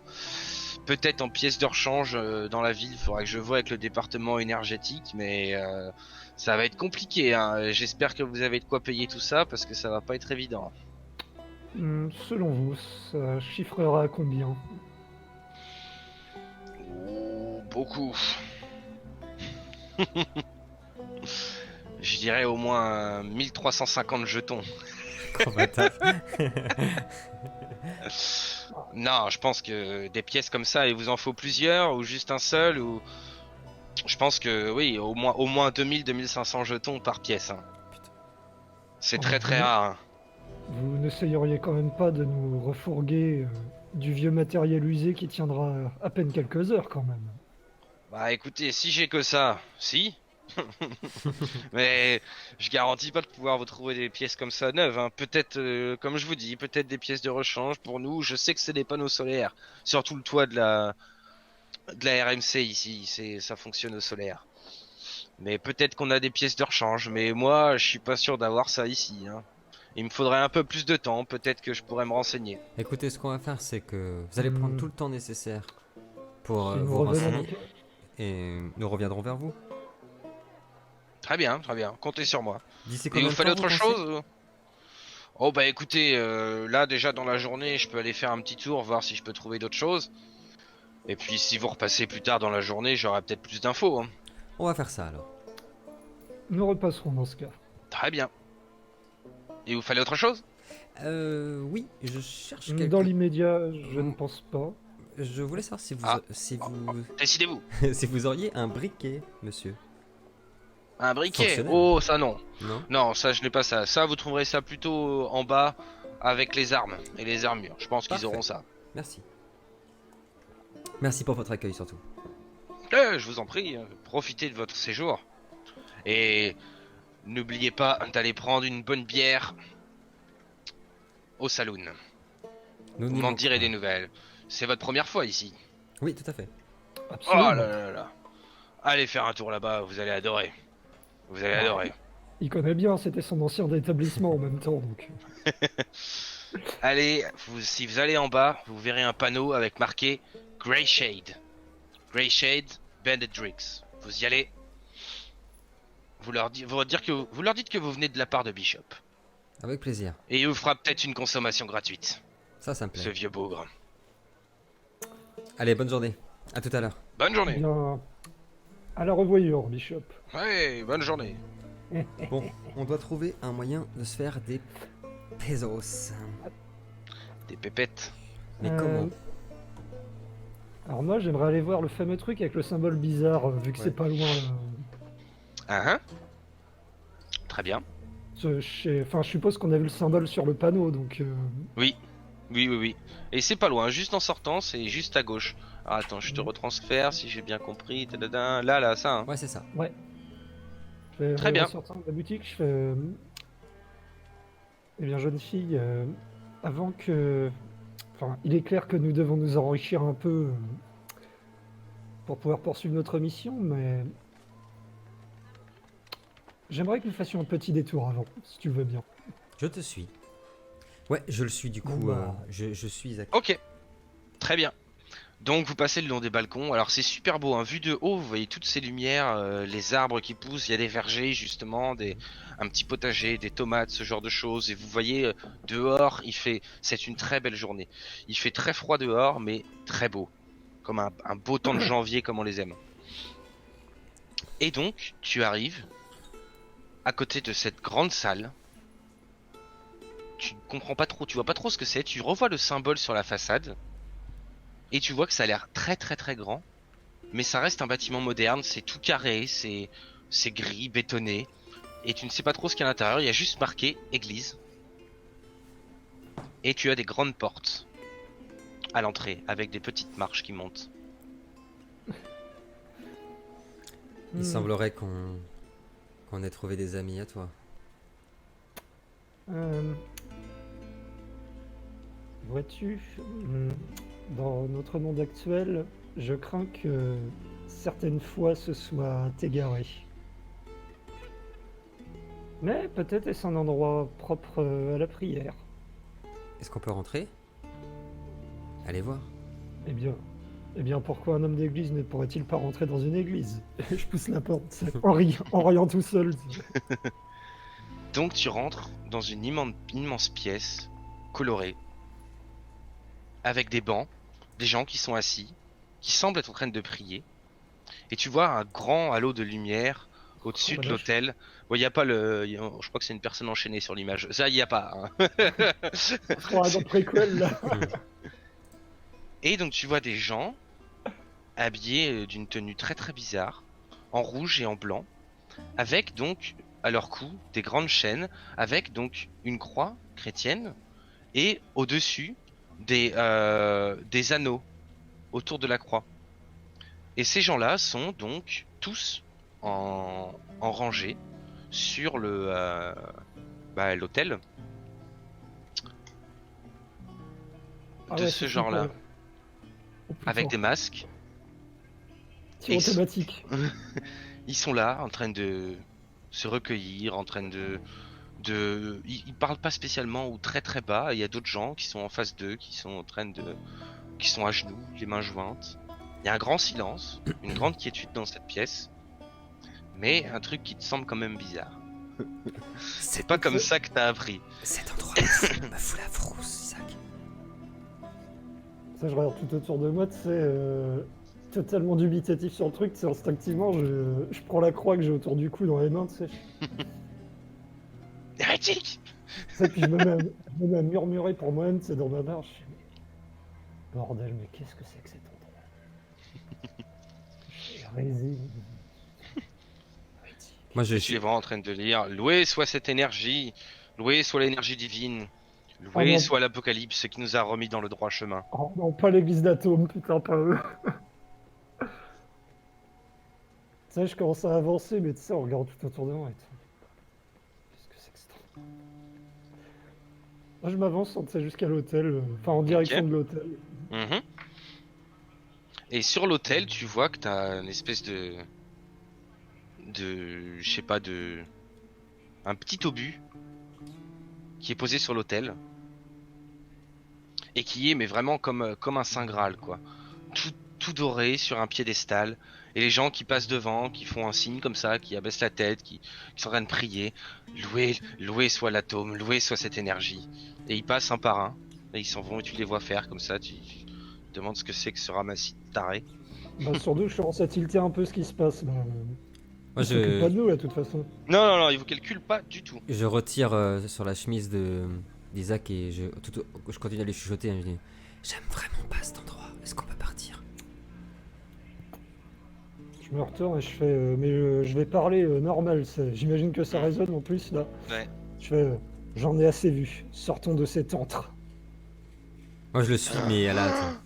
Peut-être en pièces de rechange dans la ville. Il faudrait que je voie avec le département énergétique, mais ça va être compliqué, hein. J'espère que vous avez de quoi payer tout ça parce que ça va pas être évident. Selon vous, ça chiffrera à combien? Oh, beaucoup. Je dirais au moins 1350 jetons. Gros bâtard. Non, je pense que des pièces comme ça, il vous en faut plusieurs ou juste un seul ou je pense que oui, au moins 2000-2500 jetons par pièce, hein. Putain. C'est très très rare, hein. Vous n'essayeriez quand même pas de nous refourguer du vieux matériel usé qui tiendra à peine quelques heures quand même? Bah écoutez, si j'ai que ça, si. Mais je garantis pas de pouvoir vous trouver des pièces comme ça neuves, hein. Peut-être, comme je vous dis, peut-être des pièces de rechange pour nous. Je sais que c'est des panneaux solaires, surtout le toit de la RMC ici, ça fonctionne au solaire. Mais peut-être qu'on a des pièces de rechange, mais moi je suis pas sûr d'avoir ça ici, hein. Il me faudrait un peu plus de temps, peut-être que je pourrais me renseigner. Écoutez, ce qu'on va faire, c'est que vous allez prendre tout le temps nécessaire pour Si nous vous revenons renseigner et nous reviendrons vers vous. Très bien, comptez sur moi. D'ici Et combien vous de fallait temps, autre vous pensez chose? Oh bah écoutez, là déjà dans la journée, je peux aller faire un petit tour, voir si je peux trouver d'autres choses. Et puis si vous repassez plus tard dans la journée, j'aurai peut-être plus d'infos, hein. On va faire ça alors. Nous repasserons dans ce cas. Très bien. Et vous fallait autre chose? Oui, je cherche Dans quelque... l'immédiat, je ne pense pas. Je voulais savoir si vous, Ah. si vous, Décidez-vous. si vous auriez un briquet, monsieur. Un briquet? Fonctionnel. Oh ça non. Non? Non, ça je n'ai pas ça. Ça vous trouverez ça plutôt en bas avec les armes et les armures. Je pense qu'ils Parfait. auront ça. Merci. Merci pour votre accueil surtout. Je vous en prie, profitez de votre séjour. Et n'oubliez pas d'aller prendre une bonne bière au saloon. Nous Vous n'y m'en manquons direz pas. des nouvelles. C'est votre première fois ici. Oui, tout à fait. Oh Absolument. là là là. Allez faire un tour là-bas, vous allez adorer. Vous allez adorer. Il connaît bien, c'était son ancien établissement en même temps, donc... Allez, si vous allez en bas, vous verrez un panneau avec marqué Grey Shade. Grey Shade, Benedrix. Vous y allez. Vous leur dites que vous venez de la part de Bishop. Avec plaisir. Et il vous fera peut-être une consommation gratuite. Ça me Ce plaît. vieux bougre. Allez, bonne journée. À tout à l'heure. Bonne Eh journée. bien, à la revoyure, Bishop. Ouais, bonne journée. Bon, on doit trouver un moyen de se faire des pesos. Des pépettes. Mais Euh, comment? Alors moi, j'aimerais aller voir le fameux truc avec le symbole bizarre, vu que Ouais. c'est pas loin. Ah, hein. Très bien. Enfin, je suppose qu'on a vu le symbole sur le panneau, donc... Oui. Oui. Et c'est pas loin, juste en sortant, c'est juste à gauche. Ah, attends, je te retransfère si j'ai bien compris. Tadadin. Là, ça. Hein. Ouais, c'est ça. Ouais. Très bien. En sortant de la boutique, je fais... Eh bien, jeune fille, avant que... Enfin, il est clair que nous devons nous enrichir un peu pour pouvoir poursuivre notre mission, mais... J'aimerais que nous fassions un petit détour avant, si tu veux bien. Je te suis. Ouais, je le suis du coup. Bon, bah. Je suis Isaac. Ok. Très bien. Donc vous passez le long des balcons. Alors c'est super beau, hein. Vu de haut, vous voyez toutes ces lumières, les arbres qui poussent. Il y a des vergers justement, un petit potager, des tomates, ce genre de choses. Et vous voyez dehors, c'est une très belle journée. Il fait très froid dehors, mais très beau, comme un beau temps de janvier comme on les aime. Et donc tu arrives à côté de cette grande salle. Tu ne comprends pas trop, tu vois pas trop ce que c'est. Tu revois le symbole sur la façade. Et tu vois que ça a l'air très très très grand, mais ça reste un bâtiment moderne, c'est tout carré, c'est gris, bétonné, et tu ne sais pas trop ce qu'il y a à l'intérieur, il y a juste marqué église. Et tu as des grandes portes à l'entrée, avec des petites marches qui montent. Il Hmm. semblerait qu'on ait trouvé des amis à toi. Euh, Vois-tu, dans notre monde actuel, je crains que certaines fois ce soit égaré. Mais peut-être est-ce un endroit propre à la prière. Est-ce qu'on peut rentrer? Allez voir. Eh bien, pourquoi un homme d'église ne pourrait-il pas rentrer dans une église? Je pousse la porte, en riant tout seul. Donc tu rentres dans une immense pièce, colorée, avec des bancs, des gens qui sont assis, qui semblent être en train de prier, et tu vois un grand halo de lumière au-dessus Oh, de la vache. l'hôtel. Bon, il y a pas je crois que c'est une personne enchaînée sur l'image. Ça, il y a pas. Hein. On se croirait dans le préquel, là. Et donc tu vois des gens habillés d'une tenue très très bizarre, en rouge et en blanc, avec donc à leur cou des grandes chaînes, avec donc une croix chrétienne, et au-dessus des anneaux autour de la croix. Et ces gens-là sont donc tous en rangée sur l'hôtel Ah de ouais, ce c'est genre-là, super. Oh, putain. avec des masques. Tir automatique. Ils sont là en train de se recueillir, en train ils parlent pas spécialement ou très très bas. Il y a d'autres gens qui sont en face d'eux, qui sont à genoux, les mains jointes. Il y a un grand silence, une grande quiétude dans cette pièce, mais un truc qui te semble quand même bizarre. C'est pas comme ça que t'as appris. Cet endroit me fout la frousse, Isaac. Ça, je regarde tout autour de moi, tu sais, totalement dubitatif sur le truc, c'est instinctivement, je prends la croix que j'ai autour du cou dans les mains, tu sais. Hérétique! Tu sais, puis je me mets à murmurer pour moi-même, tu sais, dans ma marche. Bordel, mais qu'est-ce que c'est que cet endroit? Hérésie. Moi, je Tu les vois en train de lire. Loué soit cette énergie, loué soit l'énergie divine, loué Ah non. soit l'apocalypse qui nous a remis dans le droit chemin. Oh non, pas l'église d'Atome, putain, pas eux. Tu sais, je commence à avancer, mais tu sais, on regarde tout autour de moi et tout. Qu'est-ce que c'est que cet endroit? Moi, je m'avance, tu sais, jusqu'à l'hôtel, enfin, en direction de l'hôtel. Mhm. Et sur l'hôtel, tu vois que t'as une espèce je sais pas, un petit obus qui est posé sur l'autel et qui est mais vraiment comme un saint graal quoi, tout doré sur un piédestal et les gens qui passent devant, qui font un signe comme ça, qui abaissent la tête, qui sont en train de prier, loué soit l'atome, loué soit cette énergie. Et ils passent un par un et ils s'en vont et tu les vois faire comme ça, tu te demandes ce que c'est que ce ramassis de taré. Bah, surtout, je commence à tilter un peu ce qui se passe. Là. Moi, Ils s'occupent pas de nous, là, de toute façon. Non, il vous calcule pas du tout. je retire sur la chemise d'Isaac et je continue à les chuchoter. Hein, je dis, j'aime vraiment pas cet endroit. Est-ce qu'on peut partir? Je me retourne et je fais... je vais parler normal. J'imagine que ça résonne en plus, là. Ouais. Je fais... j'en ai assez vu. Sortons de cet antre. Moi, je le suis, mais à la hâte.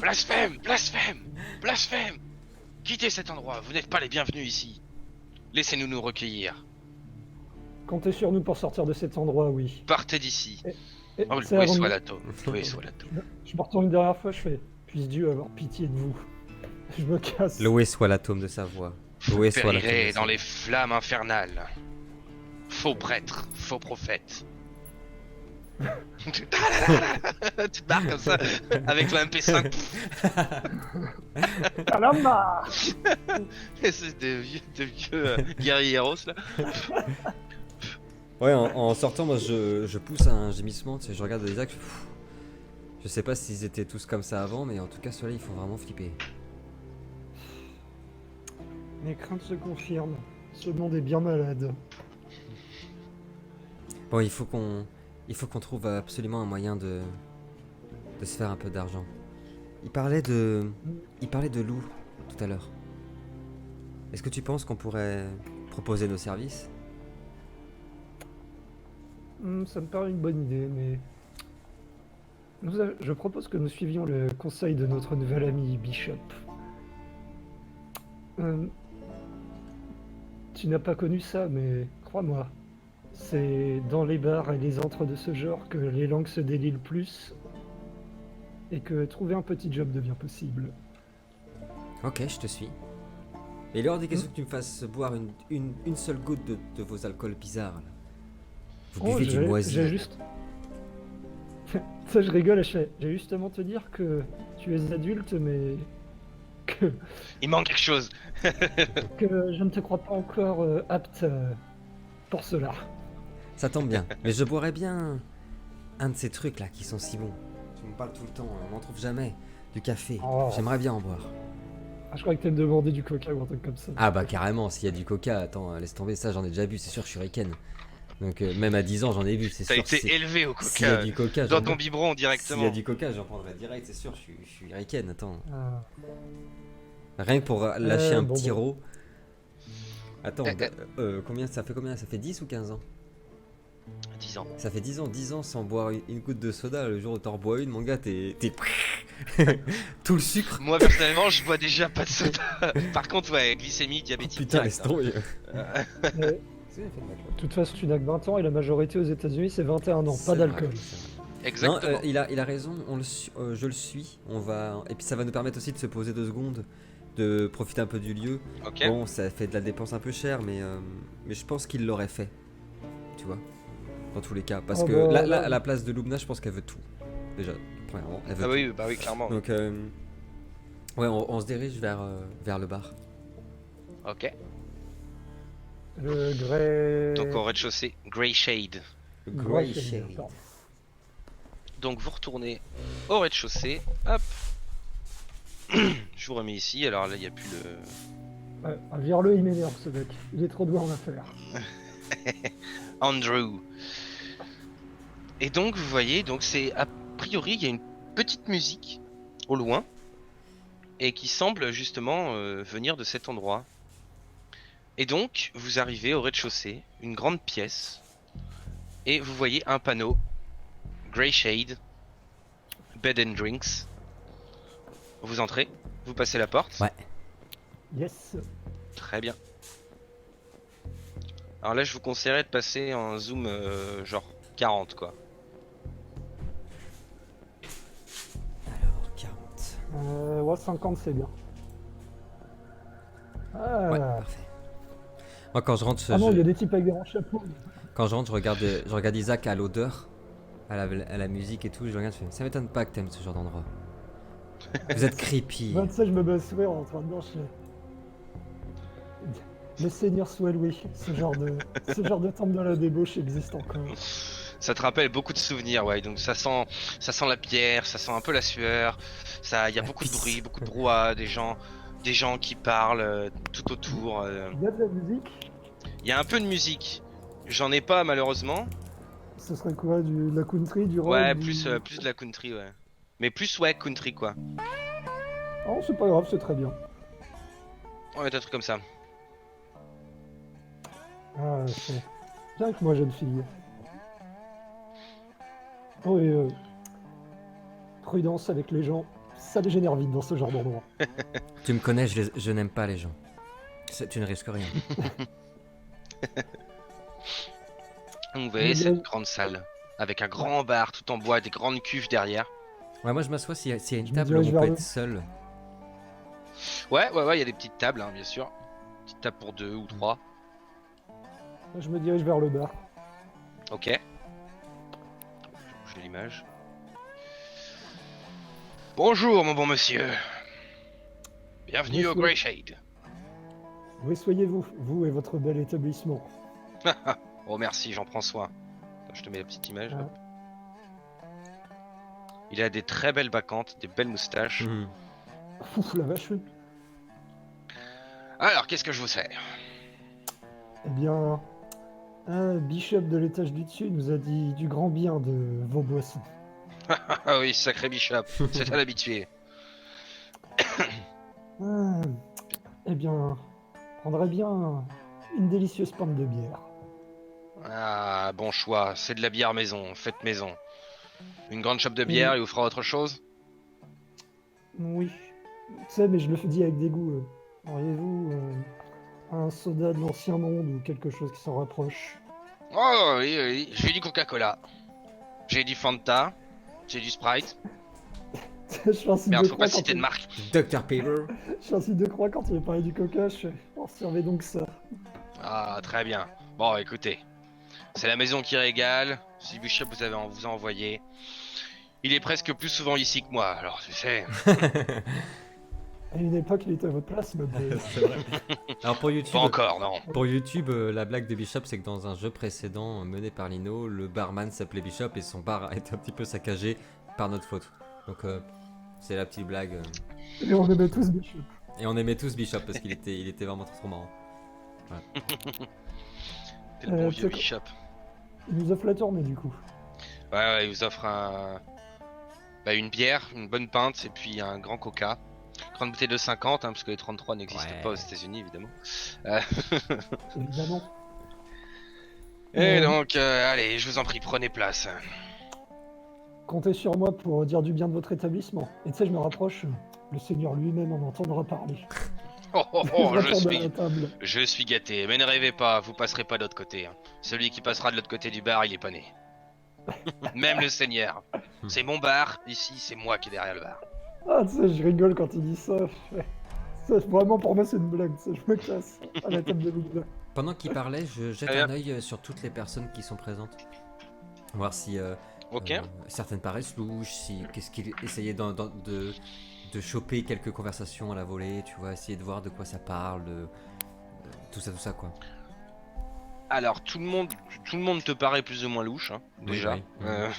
Blasphème, blasphème, blasphème! Quittez cet endroit, vous n'êtes pas les bienvenus ici. Laissez-nous nous recueillir. Comptez sur nous pour sortir de cet endroit, oui. Partez d'ici. Et Oh, c'est loué avant soit de- l'atome, loué soit l'atome. Je me retourne une dernière fois, je fais... puisse Dieu avoir pitié de vous. Je me casse. Loué soit l'atome de sa voix. Loué soit l'atome. Périrez de sa dans voix. les flammes infernales. Faux prêtre, faux prophète. Tu te barres comme ça, avec le MP5. Caramba. C'est des vieux guerrieros là. Ouais, en sortant, moi, je pousse un gémissement. Tu sais, je regarde Isaac. Je sais pas s'ils étaient tous comme ça avant, mais en tout cas, ceux-là, ils font vraiment flipper. Mes craintes se confirment. Ce monde est bien malade. Bon, il faut qu'on trouve absolument un moyen de se faire un peu d'argent. Il parlait de loup tout à l'heure. Est-ce que tu penses qu'on pourrait proposer nos services? Ça me paraît une bonne idée, mais... je propose que nous suivions le conseil de notre nouvel ami Bishop. Tu n'as pas connu ça, mais crois-moi, c'est dans les bars et les antres de ce genre que les langues se délient le plus et que trouver un petit job devient possible. Ok, je te suis. Et il est hors des questions que tu me fasses boire une seule goutte de vos alcools bizarres. Là. Vous buvez du moisi. J'ai juste... Ça, je rigole, j'ai justement te dire que tu es adulte, mais que Il manque quelque chose. je ne te crois pas encore apte pour cela. Ça tombe bien. Mais je boirais bien un de ces trucs là qui sont si bons. Tu me parles tout le temps, on n'en trouve jamais. Du café. Oh. J'aimerais bien en boire. Ah, je crois que t'aimes demander du coca ou un truc comme ça. Ah bah carrément, s'il y a du coca, attends, laisse tomber, ça j'en ai déjà bu, c'est sûr, je suis ricaine. Donc même à 10 ans j'en ai vu, c'est T'as sûr. été élevé au S'il y a coca. du coca, Dans j'en ton biberon S'il directement. y a du coca, j'en prendrai direct, c'est sûr, je suis ricaine, attends. Ah. Rien que pour lâcher un bon, petit bon. rot. Attends, combien ça fait 10 ou 15 ans? 10 ans. Ça fait 10 ans sans boire une goutte de soda, le jour où t'en rebois une, mon gars, t'es... Tout le sucre. Moi personnellement, je bois déjà pas de soda. Par contre, ouais, glycémie, Oh, diabétique. putain, direct, laisse tomber. Mais, de toute façon, tu n'as que 20 ans et la majorité aux États-Unis c'est 21 ans, C'est pas vrai, d'alcool. c'est vrai. Non, Exactement. il a raison, je le suis. Et puis ça va nous permettre aussi de se poser 2 secondes, de profiter un peu du lieu. Ok. Bon, ça fait de la dépense un peu chère, mais je pense qu'il l'aurait fait. Tu vois, dans tous les cas. Parce Oh que bah, là, là. à la place de Lubna, je pense qu'elle veut tout. Déjà, premièrement, elle veut Ah tout. oui, bah oui, clairement. Donc, ouais, on se dirige vers le bar. Ok. Le grey... Donc au rez-de-chaussée, Grey Shade. Le Grey Grey Shade, Shade. pardon. Donc vous retournez au rez-de-chaussée. Hop. Je vous remets ici. Alors là, il n'y a plus le. Ouais, vire-le, il m'énerve ce mec. Il est trop doué en affaires. Andrew. Et donc vous voyez, donc c'est a priori il y a une petite musique au loin et qui semble justement venir de cet endroit. Et donc vous arrivez au rez-de-chaussée, une grande pièce, et vous voyez un panneau Grey Shade, Bed and Drinks. Vous entrez, vous passez la porte. Ouais. Yes. Très bien. Alors là je vous conseillerais de passer en zoom genre 40 quoi. Alors, 40. Ouais, 50 c'est bien. Ah, Ouais, parfait. Moi, quand je rentre, Ah non, il y a des types avec des grands chapeaux. quand je rentre, je regarde Isaac à l'odeur, à la musique et tout. Je regarde, je fais, ça m'étonne pas que t'aimes ce genre d'endroit. Vous êtes creepy. Bah, tu sais, je me bats sourire en train de marcher. Le Seigneur soit loué. Ce genre de temple de la débauche existe encore. Ça te rappelle beaucoup de souvenirs, ouais. Donc ça sent la pierre, ça sent un peu la sueur. Il y a La beaucoup de pisse. bruit, beaucoup de brouhaha, des gens qui parlent tout autour. Il y a de la musique. Il y a un peu de musique. J'en ai pas malheureusement. Ce serait quoi, de la country, du rock Ouais, du- plus de la country, ouais. Mais plus ouais, country quoi. Oh, c'est pas grave, c'est très bien. Ouais, des trucs comme ça. Ah, c'est bien que moi, jeune fille. Oh, et prudence avec les gens, ça dégénère vite dans ce genre d'endroit. Tu me connais, je n'aime pas les gens. Tu ne risques rien. Donc, vous voyez Mais cette bien- grande salle avec un grand bar tout en bois, des grandes cuves derrière. Ouais, moi je m'assois s'il y a une Je me table où dirige on peut vers être seul. Ouais, il y a des petites tables, hein, bien sûr. Petite table pour 2 ou 3. Je me dirige vers le bar. Ok. J'ai l'image. Bonjour, mon bon monsieur. Bienvenue au Bonsoir. Grey Shade. Où soyez-vous, vous et votre bel établissement? Oh, merci, j'en prends soin. Je te mets la petite image. Ah. hop. Il a des très belles bacchantes, des belles moustaches. Mhm. Ouf, la vache. Oui. Alors, qu'est-ce que je vous sers? Eh bien, un bishop de l'étage du dessus nous a dit du grand bien de vos boissons. Ah oui, sacré bishop, c'est à l'habitué. Ah, eh bien, prendrait bien une délicieuse pinte de bière. Ah, bon choix, c'est de la bière maison, faite maison. Une grande chope de bière, il vous fera autre chose? Oui. Tu sais, mais je le dis avec dégoût. Auriez-vous un soda de l'ancien monde ou quelque chose qui s'en rapproche? Oh oui, oui, j'ai du Coca-Cola. J'ai du Fanta. J'ai du Sprite. Je fais un signe Merde, de faut pas croix quand citer de il- marque. Dr Pepper. je fais un signe de croix quand il parlait du coca. Je fais, oh, servez donc ça. Ah, très bien. Bon, écoutez. C'est la maison qui régale. Si Bishop vous a envoyé. Il est presque plus souvent ici que moi, alors tu sais. À une époque, il était à votre place, mais bon. C'est vrai. Alors Pas encore, non. pour YouTube, la blague de Bishop, c'est que dans un jeu précédent mené par Lino, le barman s'appelait Bishop et son bar a été un petit peu saccagé par notre faute. Donc c'est la petite blague. Et on aimait tous Bishop. Et on aimait tous Bishop parce qu'il était, il était vraiment trop marrant. C'est le bon tu sais vieux quoi. Bishop. Il nous offre la tournée, du coup. Ouais, il vous offre une bière, une bonne pinte et puis un grand coca. Grande bouteille de 50, hein, parce que les 33 n'existent Ouais. pas aux États-Unis évidemment. Évidemment. Et Ouais. donc, allez, je vous en prie, prenez place. Comptez sur moi pour dire du bien de votre établissement. Et tu sais, je me rapproche. Le Seigneur lui-même en entendra parler. Oh, oh, Je oh, retourne à la table. je suis gâté, mais ne rêvez pas, vous passerez pas de l'autre côté. Hein. Celui qui passera de l'autre côté du bar, il est pas né. Même le Seigneur. C'est mon bar, ici, c'est moi qui est derrière le bar. Ah, tu sais, je rigole quand il dit ça. Je fais, ça, vraiment, pour moi, c'est une blague. Tu sais, je me casse à la table de Louis. Pendant qu'il parlait, je jette Très un œil sur toutes les personnes qui sont présentes. Voir si Ok. certaines paraissent louches, si qu'est-ce qu'il essayait de choper quelques conversations à la volée, tu vois, essayer de voir de quoi ça parle, tout ça quoi. Alors, tout le monde te paraît plus ou moins louche, hein, Oui, déjà. oui.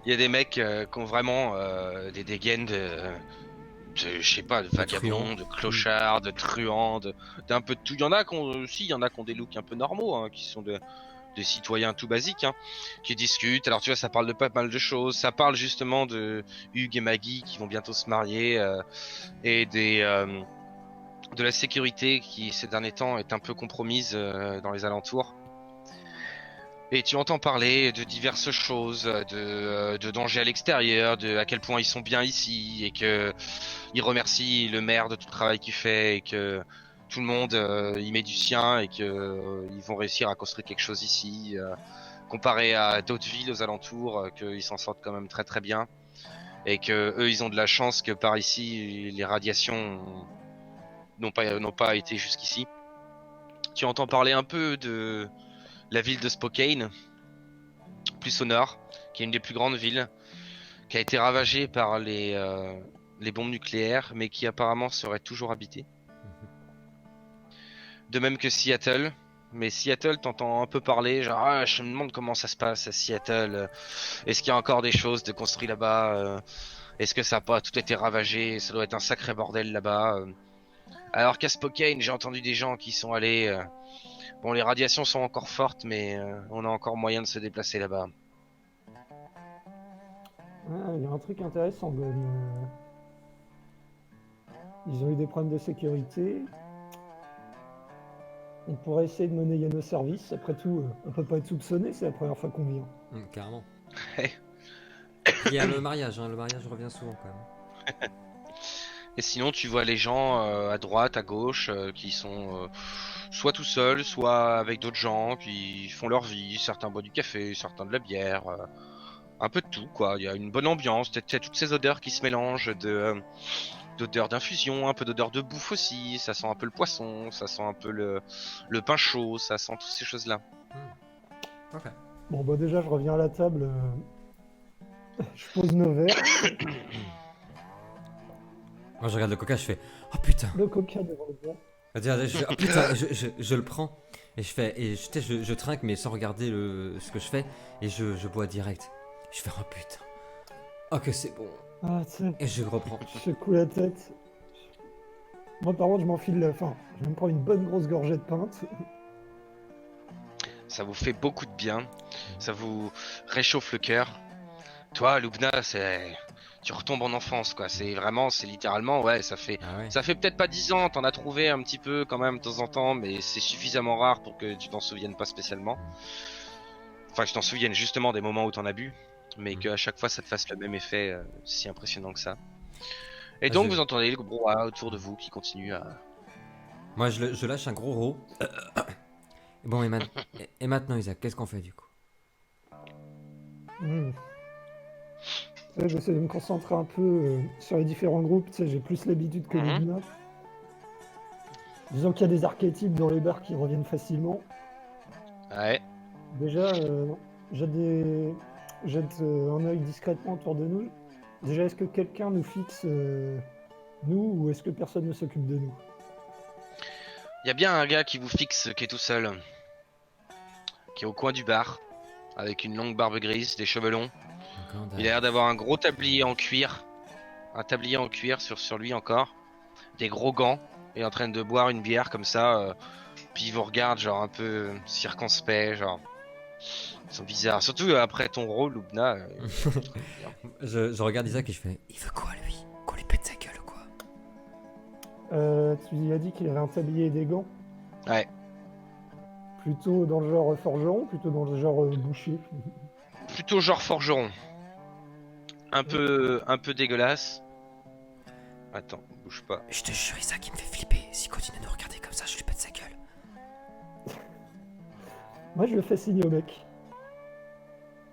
Il y a des mecs qui ont vraiment des dégaines je sais pas, de vagabonds, truands. de clochards, de truands, d'un peu de tout. Il y en a qui ont des looks un peu normaux, hein, qui sont des citoyens tout basiques, hein, qui discutent. Alors tu vois, ça parle de pas mal de choses. Ça parle justement de Hugues et Maggie qui vont bientôt se marier et de la sécurité qui ces derniers temps est un peu compromise dans les alentours. Et tu entends parler de diverses choses, de dangers à l'extérieur, de à quel point ils sont bien ici et que ils remercient le maire de tout le travail qu'il fait et que tout le monde y met du sien et que ils vont réussir à construire quelque chose ici, comparé à d'autres villes aux alentours, qu'ils s'en sortent quand même très très bien et que eux ils ont de la chance que par ici les radiations n'ont pas été jusqu'ici. Tu entends parler un peu de la ville de Spokane, plus au nord, qui est une des plus grandes villes, qui a été ravagée par les bombes nucléaires, mais qui apparemment serait toujours habitée. De même que Seattle. Mais Seattle, t'entends un peu parler, genre, ah, je me demande comment ça se passe à Seattle. Est-ce qu'il y a encore des choses de construit là-bas? Est-ce que ça a pas tout été ravagé? Ça doit être un sacré bordel là-bas. Alors qu'à Spokane, j'ai entendu des gens qui sont allés. Bon, les radiations sont encore fortes, mais on a encore moyen de se déplacer là-bas. Ah, il y a un truc intéressant, Glenn. Ils ont eu des problèmes de sécurité. On pourrait essayer de monnayer nos services. Après tout, on peut pas être soupçonné, c'est la première fois qu'on vient. Carrément. Ouais. Il y a le mariage, hein, le mariage revient souvent quand même. Et sinon, tu vois les gens à droite, à gauche, qui sont soit tout seuls, soit avec d'autres gens qui font leur vie. Certains boivent du café, certains de la bière. Un peu de tout, quoi. Il y a une bonne ambiance. T'as toutes ces odeurs qui se mélangent d'odeurs d'infusion, un peu d'odeur de bouffe aussi. Ça sent un peu le poisson, ça sent un peu le pain chaud, ça sent toutes ces choses-là. Ok. Bon, bah déjà, je reviens à la table. Je pose nos verres. Moi je regarde le coca, je fais oh putain. Le coca devant le verre. Je fais, oh putain, je le prends et je fais et je trinque mais sans regarder ce que je fais et je bois direct. Je fais oh putain. Oh que c'est bon. Ah, tu sais, Et je reprends. je secoue la tête. Moi, par contre, je m'enfile. Enfin, je vais me prendre une bonne grosse gorgée de pinte. Ça vous fait beaucoup de bien, ça vous réchauffe le cœur. Toi, Lubna, tu retombes en enfance, quoi. C'est littéralement, ouais, ça fait Ah ouais. peut-être pas 10 ans, t'en as trouvé un petit peu quand même de temps en temps, mais c'est suffisamment rare pour que tu t'en souviennes pas spécialement. Enfin, que tu t'en souviennes justement des moments où t'en as bu, mais qu'à chaque fois ça te fasse le même effet si impressionnant que ça. Et donc vous entendez le brouhaha autour de vous qui continue à... Moi je lâche un gros rot. Bon et maintenant Isaac, qu'est-ce qu'on fait du coup? Hmm. Tu sais, j'essaie de me concentrer un peu sur les différents groupes. Tu sais, j'ai plus l'habitude que les Luna. Disons qu'il y a des archétypes dans les bars qui reviennent facilement. Ouais. Déjà, jette un œil discrètement autour de nous. Déjà, est-ce que quelqu'un nous fixe, nous, ou est-ce que personne ne s'occupe de nous? Y a bien un gars qui vous fixe, qui est tout seul, qui est au coin du bar, avec une longue barbe grise, des cheveux longs. Il a l'air d'avoir un gros tablier en cuir, sur lui encore, des gros gants, et en train de boire une bière comme ça, puis il vous regarde genre un peu circonspect, genre. Ils sont bizarres, surtout après ton rôle, Lubna. Je regarde Isaac et je fais il veut quoi lui? Qu'on lui pète sa gueule ou quoi? Tu lui as dit qu'il avait un tablier et des gants? Ouais. Plutôt dans le genre forgeron, plutôt dans le genre boucher? Plutôt genre forgeron. Un peu dégueulasse. Attends, bouge pas. Je te jure Isaac il me fait flipper. S'il continue de nous regarder comme ça, je lui pète sa gueule. Moi, je le fais signe au mec.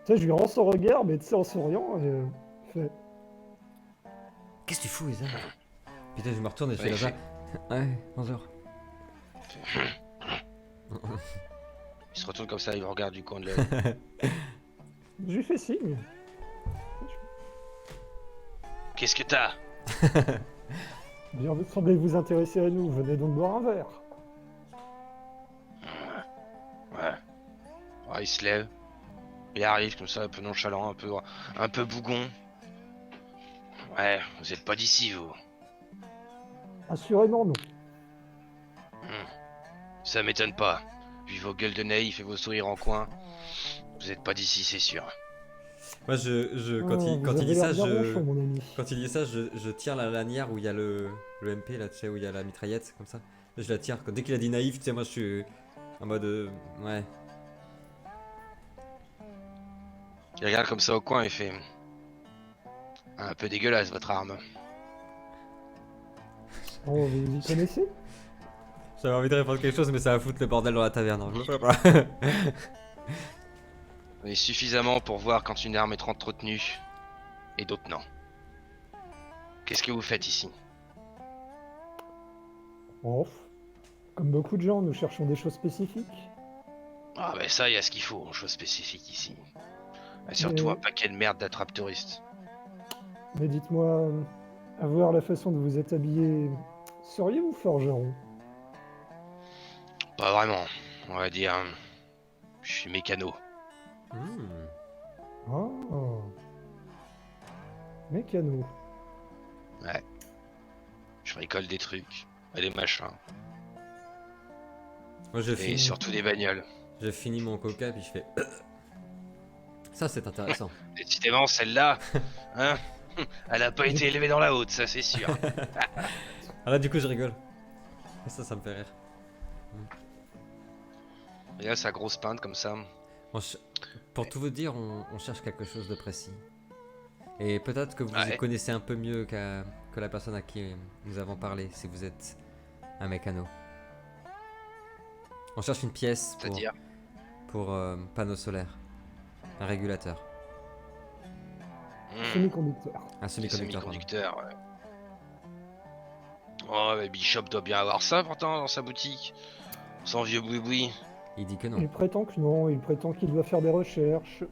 Tu sais, je lui rends son regard, mais tu sais, en souriant, je fais... Qu'est-ce que tu fous Isaac? Putain je me retourne et je fais Ouais, là-bas. Ouais, bonjour. Il se retourne comme ça, il vous regarde du coin de l'œil. Je lui fais signe. Qu'est-ce que t'as? Bien, vous semblez vous intéresser à nous, venez donc boire un verre. Ouais. Ouais, il se lève. Il arrive comme ça, un peu nonchalant, un peu bougon. Ouais, vous êtes pas d'ici, vous. Assurément, non. Ça m'étonne pas. Vu vos gueules de naïfs et vos sourires en coin, vous êtes pas d'ici, c'est sûr. Moi quand Vous il dit avez ça, l'air bien ronchon, mon ami. quand il dit ça, je tire la lanière où il y a le MP là, tu sais, où il y a la mitraillette comme ça. Je la tire. Dès qu'il a dit naïf, tu sais, moi je suis en mode ouais. Il regarde comme ça au coin et fait... Un peu dégueulasse, votre arme. Oh, vous y connaissez? J'avais envie de répondre quelque chose, mais ça va foutre le bordel dans la taverne. Je le ferai pas. Mais suffisamment pour voir quand une arme est entretenue et d'autres non. Qu'est-ce que vous faites ici? Oh, Comme beaucoup de gens, nous cherchons des choses spécifiques. Ah bah ça, il y a ce qu'il faut, chose spécifique ici. Et surtout Mais- un paquet de merde d'attrape-touristes. Mais dites-moi, à voir la façon dont vous êtes habillé, seriez-vous forgeron? Pas vraiment, on va dire. Je suis mécano. Hmm. Oh. Mécano. Ouais. Je bricole des trucs, et des machins, Moi, je et finis, surtout des bagnoles. je finis mon coca puis je fais. Ça, c'est intéressant. Décidément, celle-là, hein, elle a pas été élevée dans la haute, ça c'est sûr. Ah là, du coup, je rigole. Ça me fait rire. Et là, sa grosse pinte comme ça. On ch- Pour tout vous dire, on cherche quelque chose de précis. Et peut-être que vous Ouais. connaissez un peu mieux que la personne à qui nous avons parlé, si vous êtes un mécano. On cherche une pièce C'est-à-dire, pour panneau solaire. Un régulateur. Semi-conducteur. Un semi-conducteur, pardon. semi-conducteur, ouais. Oh, mais Bishop doit bien avoir ça pourtant dans sa boutique. Son vieux boui-boui. Il dit que non. Il prétend que non, il prétend qu'il doit faire des recherches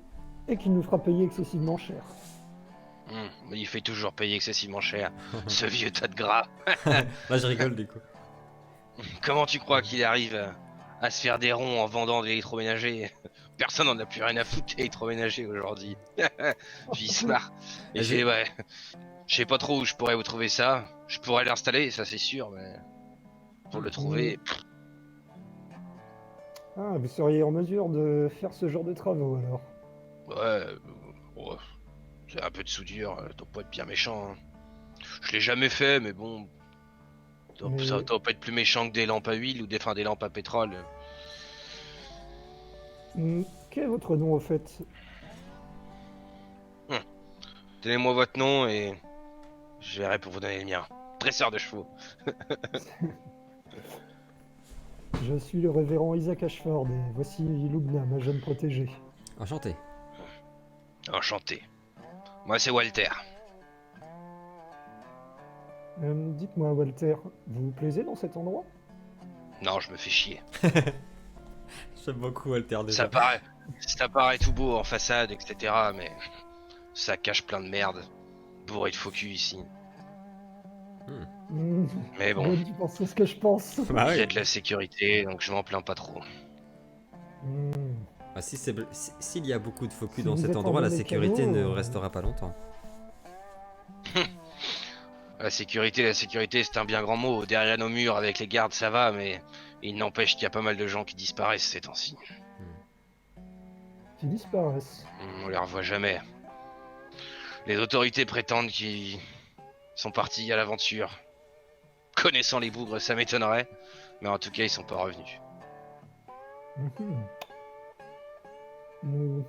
et qu'il nous fera payer excessivement cher. Mais il fait toujours payer excessivement cher. Ce vieux tas de gras. Là, je rigole du coup. Comment tu crois qu'il arrive à se faire des ronds en vendant de l'électroménager? Personne n'en a plus rien à foutre d'électroménager aujourd'hui. Puis il se marre. Et Vas-y. j'ai ouais. Je sais pas trop où je pourrais vous trouver ça. Je pourrais l'installer, ça c'est sûr, mais pour le trouver, Ah, vous seriez en mesure de faire ce genre de travaux alors? ouais, c'est un peu de soudure, doit pas être bien méchant. Hein. Je l'ai jamais fait, mais bon, Mais- ça doit pas être plus méchant que des lampes à huile ou des lampes à pétrole. Quel est votre nom au fait? Donnez-moi votre nom et je verrai pour vous donner le mien. Dresseur de chevaux. Je suis le révérend Isaac Ashford et voici Lubna, ma jeune protégée. Enchanté. Enchanté. Moi c'est Walter. Dites-moi, Walter, vous vous plaisez dans cet endroit? Non, je me fais chier. J'aime beaucoup Walter déjà. Ça paraît tout beau en façade, etc. Mais ça cache plein de merde. Bourré de faux cul ici. Mais bon, Tu penses ce que je pense. Bah il y oui. a de la sécurité, donc je m'en plains pas trop. Hmm. Bah, s'il y a beaucoup de faux culs Si dans vous cet êtes un endroit, bon la sécurité mécano, ne restera pas longtemps. La sécurité, c'est un bien grand mot. Derrière nos murs avec les gardes, ça va, mais il n'empêche qu'il y a pas mal de gens qui disparaissent ces temps-ci. Qui disparaissent. On les revoit jamais. Les autorités prétendent qu'ils sont partis à l'aventure. Connaissant les bougres, ça m'étonnerait, mais en tout cas, ils sont pas revenus. Mhm.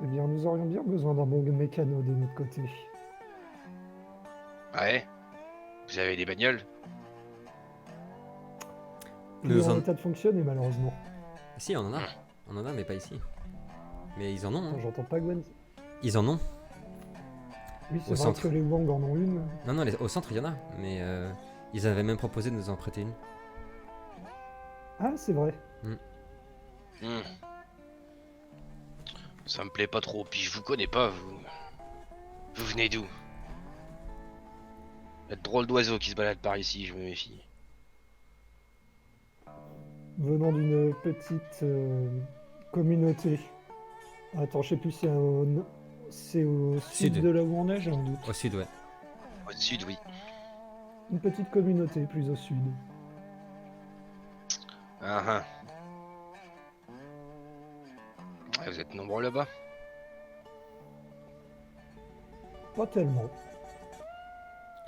Eh bien, nous aurions bien besoin d'un bon mécano de notre côté. Ouais. Vous avez des bagnoles? Plus Nous en en- état de fonctionner, malheureusement. Si, on en a. On en a, mais pas ici. Mais ils en ont. Attends, Hein. j'entends pas Gwen. Ils en ont. Oui, c'est Au vrai centre. que les Wang en ont une. Non, non, au centre, il y en a. Mais ils avaient même proposé de nous en prêter une. Ah, c'est vrai. Hmm. Ça me plaît pas trop, puis je vous connais pas, vous. Vous venez d'où? Il y a de drôles d'oiseaux qui se baladent par ici, je me méfie. Venant d'une petite communauté. Attends, je sais plus, c'est au sud Sud. de là où on est, j'ai un doute. Au sud, ouais. Au sud, oui. Une petite communauté plus au sud. Ah ah. Ah, vous êtes nombreux là-bas? Pas tellement.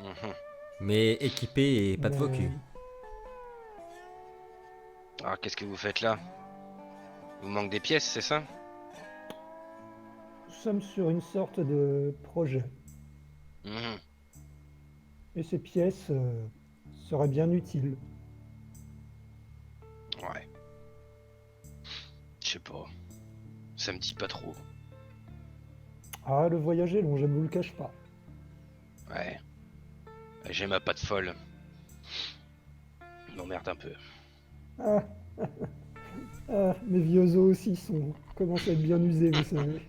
Mhm. Mais équipé et pas de faux Mais- culs. Ah, qu'est-ce que vous faites là? Vous manque des pièces, c'est ça? Nous sommes sur une sorte de projet. Mhm. Et ces pièces seraient bien utiles. Ouais. Je sais pas. Ça me dit pas trop. Ah, le voyage est long, je ne vous le cache pas. Ouais. J'ai ma patte folle. m'emmerde un peu. Ah. Ah, mes vieux os aussi commencent à être bien usés, vous savez.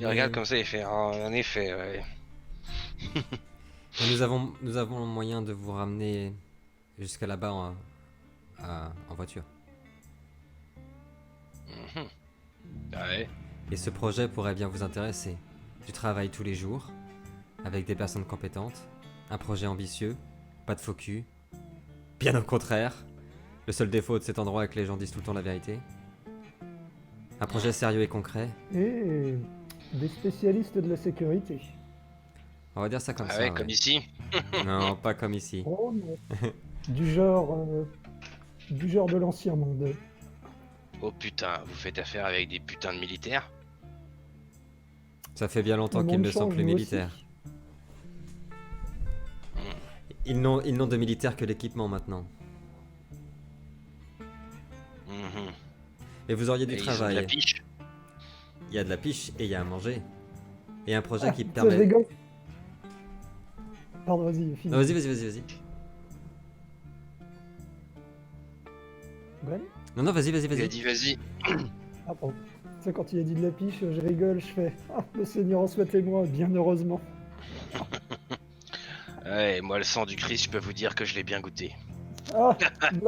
Il regarde comme ça, il fait en effet, ouais. Mais nous avons moyen de vous ramener jusqu'à là-bas en voiture. Mhm. Ouais. Et ce projet pourrait bien vous intéresser. Du travail tous les jours, avec des personnes compétentes, un projet ambitieux, pas de faux cul. Bien au contraire, le seul défaut de cet endroit est que les gens disent tout le temps la vérité. Un projet sérieux et concret, Et des spécialistes de la sécurité. on va dire ça comme Ah ça. ouais, ouais. comme ici. Non, pas comme ici. Oh non. Du genre de l'ancien monde. Oh putain, vous faites affaire avec des putains de militaires? Ça fait bien longtemps Le qu'ils monde ne sont change, plus nous aussi. militaires. Ils n'ont de militaires que l'équipement maintenant. Mhm. Et vous auriez du Et ils ont de travail. la piche. Il y a de la piche et il y a à manger. Et un projet qui Ça, je permet... rigole. Pardon, vas-y, finis. Non, vas-y. Glenn Non, vas-y. Il a dit vas-y. Ah bon. Tu sais, quand il a dit de la piche, je rigole, je fais « Ah, le Seigneur en souhaitez-moi, bien heureusement. Ouais, moi le sang du Christ, je peux vous dire que je l'ai bien goûté. » Ah,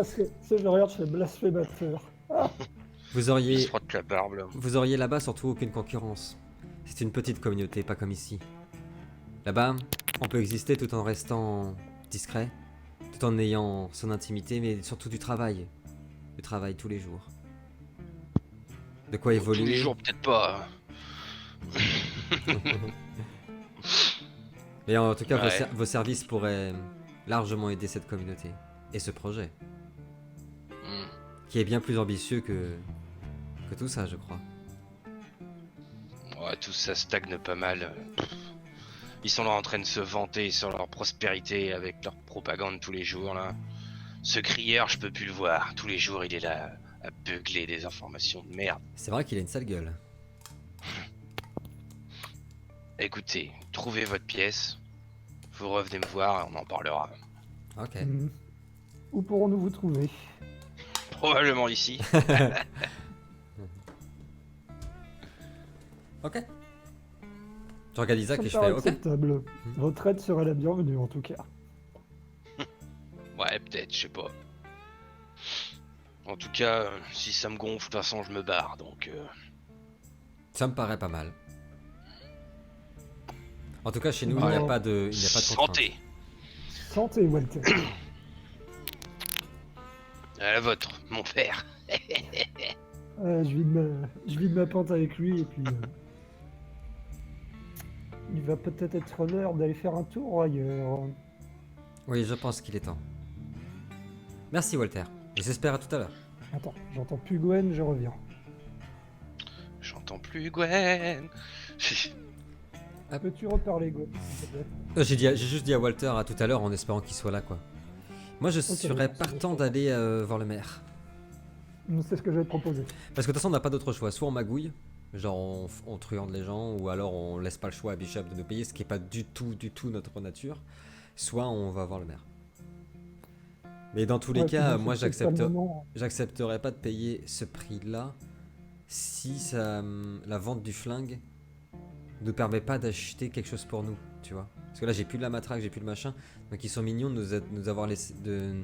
ça, je regarde, je fais blasphémateur. Ah, Vous Il se auriez... frotte la barbe là. Vous auriez là-bas surtout aucune concurrence. C'est une petite communauté, pas comme ici. Là-bas, on peut exister tout en restant discret, tout en ayant son intimité, mais surtout du travail. Du travail tous les jours. De quoi évoluer. Tous les jours, peut-être pas. Mais en tout cas, Ouais. vos services pourraient largement aider cette communauté. Et ce projet. Hmm. Qui est bien plus ambitieux que tout ça, je crois. Ouais, tout ça stagne pas mal. Ils sont là en train de se vanter sur leur prospérité avec leur propagande tous les jours là. Ce crieur, je peux plus le voir. Tous les jours, il est là à beugler des informations de merde. C'est vrai qu'il a une sale gueule. Écoutez, trouvez votre pièce. Vous revenez me voir et on en parlera. Ok. hmm. Où pourrons-nous vous trouver? Probablement ici. Ok. Je regarde Isaac Ça me et je paraît fais ok. acceptable. Votre aide serait la bienvenue, en tout cas. Ouais, peut-être, je sais pas. En tout cas, si ça me gonfle, de toute façon, je me barre, donc... Ça me paraît pas mal. En tout cas, chez nous, il Ouais. n'y a pas de contrainte. Santé. Santé, Walter. À la vôtre, mon père. Je vide ma pente avec lui et puis il va peut-être être l'heure d'aller faire un tour ailleurs. Oui, je pense qu'il est temps. Merci Walter. Et j'espère à tout à l'heure. Attends, j'entends plus Gwen, je reviens. J'entends plus Gwen. Peux-tu reparler, Gwen, s'il te plaît? J'ai juste dit à Walter à tout à l'heure en espérant qu'il soit là, quoi. Moi, je serais d'accord, c'est partant bon. d'aller voir le maire. C'est ce que je vais te proposer. Parce que de toute façon, on n'a pas d'autre choix. Soit on magouille, genre on truande les gens, ou alors on laisse pas le choix à Bishop de nous payer, ce qui est pas du tout notre nature. Soit on va voir le maire. Mais dans tous les Ouais, puis cas, bon, moi c'est peut-être pas le moment. j'accepterais pas de payer ce prix-là si la vente du flingue ne permet pas d'acheter quelque chose pour nous, tu vois. Parce que là, j'ai plus de la matraque, j'ai plus de machin. Donc ils sont mignons de nous avoir laissé de...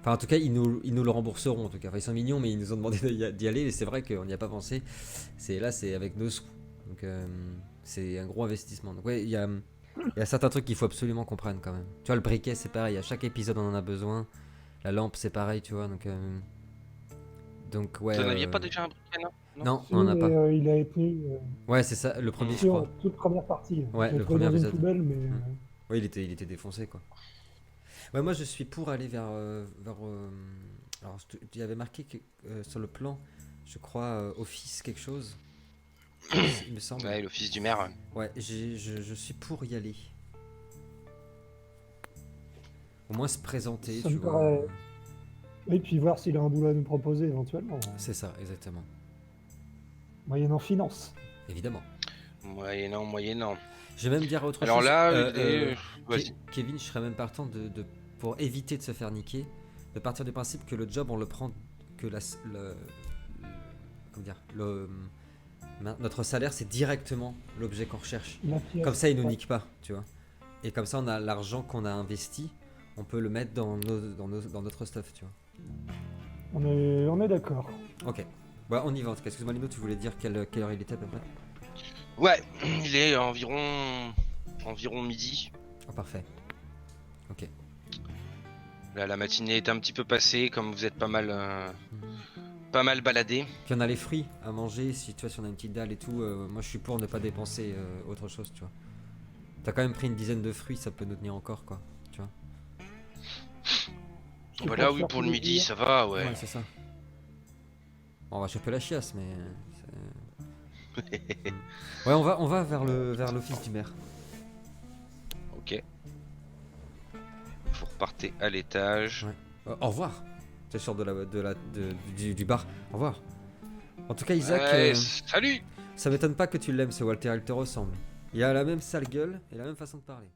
Enfin, en tout cas, ils nous le rembourseront, en tout cas. Enfin, ils sont mignons, mais ils nous ont demandé d'y aller, et c'est vrai qu'on n'y a pas pensé. Là, c'est avec nos sous. Donc c'est un gros investissement. Donc ouais, il y a certains trucs qu'il faut absolument qu'on prenne quand même. Tu vois, le briquet, c'est pareil. À chaque épisode, on en a besoin. La lampe, c'est pareil, tu vois. Donc ouais. Vous n'en aviez pas déjà un briquet, non? Non, Si, on en a mais, pas. il a été Ouais, c'est ça, le premier, je sur crois. toute première partie. Ouais, Je l'ai le trouvé premier dans une épisode. poubelle, mais Oui, il était défoncé, quoi. Ouais, moi, je suis pour aller vers... alors, il y avait marqué que, sur le plan, je crois, office quelque chose. Il me semble. Ouais, l'office du maire. Ouais, je suis pour y aller. Au moins se présenter, Ça tu me vois. paraît- et puis voir s'il a un boulot à nous proposer éventuellement, C'est ça, exactement. moyennant finance. Évidemment. Moyennant. Je vais même dire autre Alors chose. là, Euh, vas-y. Kevin, je serais même partant pour pour éviter de se faire niquer, de partir du principe que le job, on le prend, que comment dire, notre salaire, c'est directement l'objet qu'on recherche. La pièce, Comme ça, il nous ouais. nique pas, tu vois. Et comme ça, on a l'argent qu'on a investi, on peut le mettre dans notre stuff, tu vois. On est d'accord. Ok. Bah, on y va en tout cas. Excuse-moi, Lino, tu voulais dire quelle heure il était à peu près? Ouais, il est environ midi. Oh, parfait. Ok. Là, la matinée est un petit peu passée, comme vous êtes pas mal Mhm. baladé. Puis on a les fruits à manger, si tu vois, si on a une petite dalle et tout, moi je suis pour ne pas dépenser autre chose, tu vois. T'as quand même pris une dizaine de fruits, ça peut nous tenir encore, quoi, tu vois. C'est Voilà, pour oui, faire pour le midi, plaisir. ça va, ouais. Ouais, c'est ça. Bon, on va choper la chiasse, mais... Ouais, on va vers l'office du maire. Ok. Vous repartez à l'étage. Ouais. Au revoir. Tu sors du bar. Au revoir. En tout cas, Isaac, Ouais, salut! ça m'étonne pas que tu l'aimes, ce Walter, il te ressemble. Il a la même sale gueule et la même façon de parler.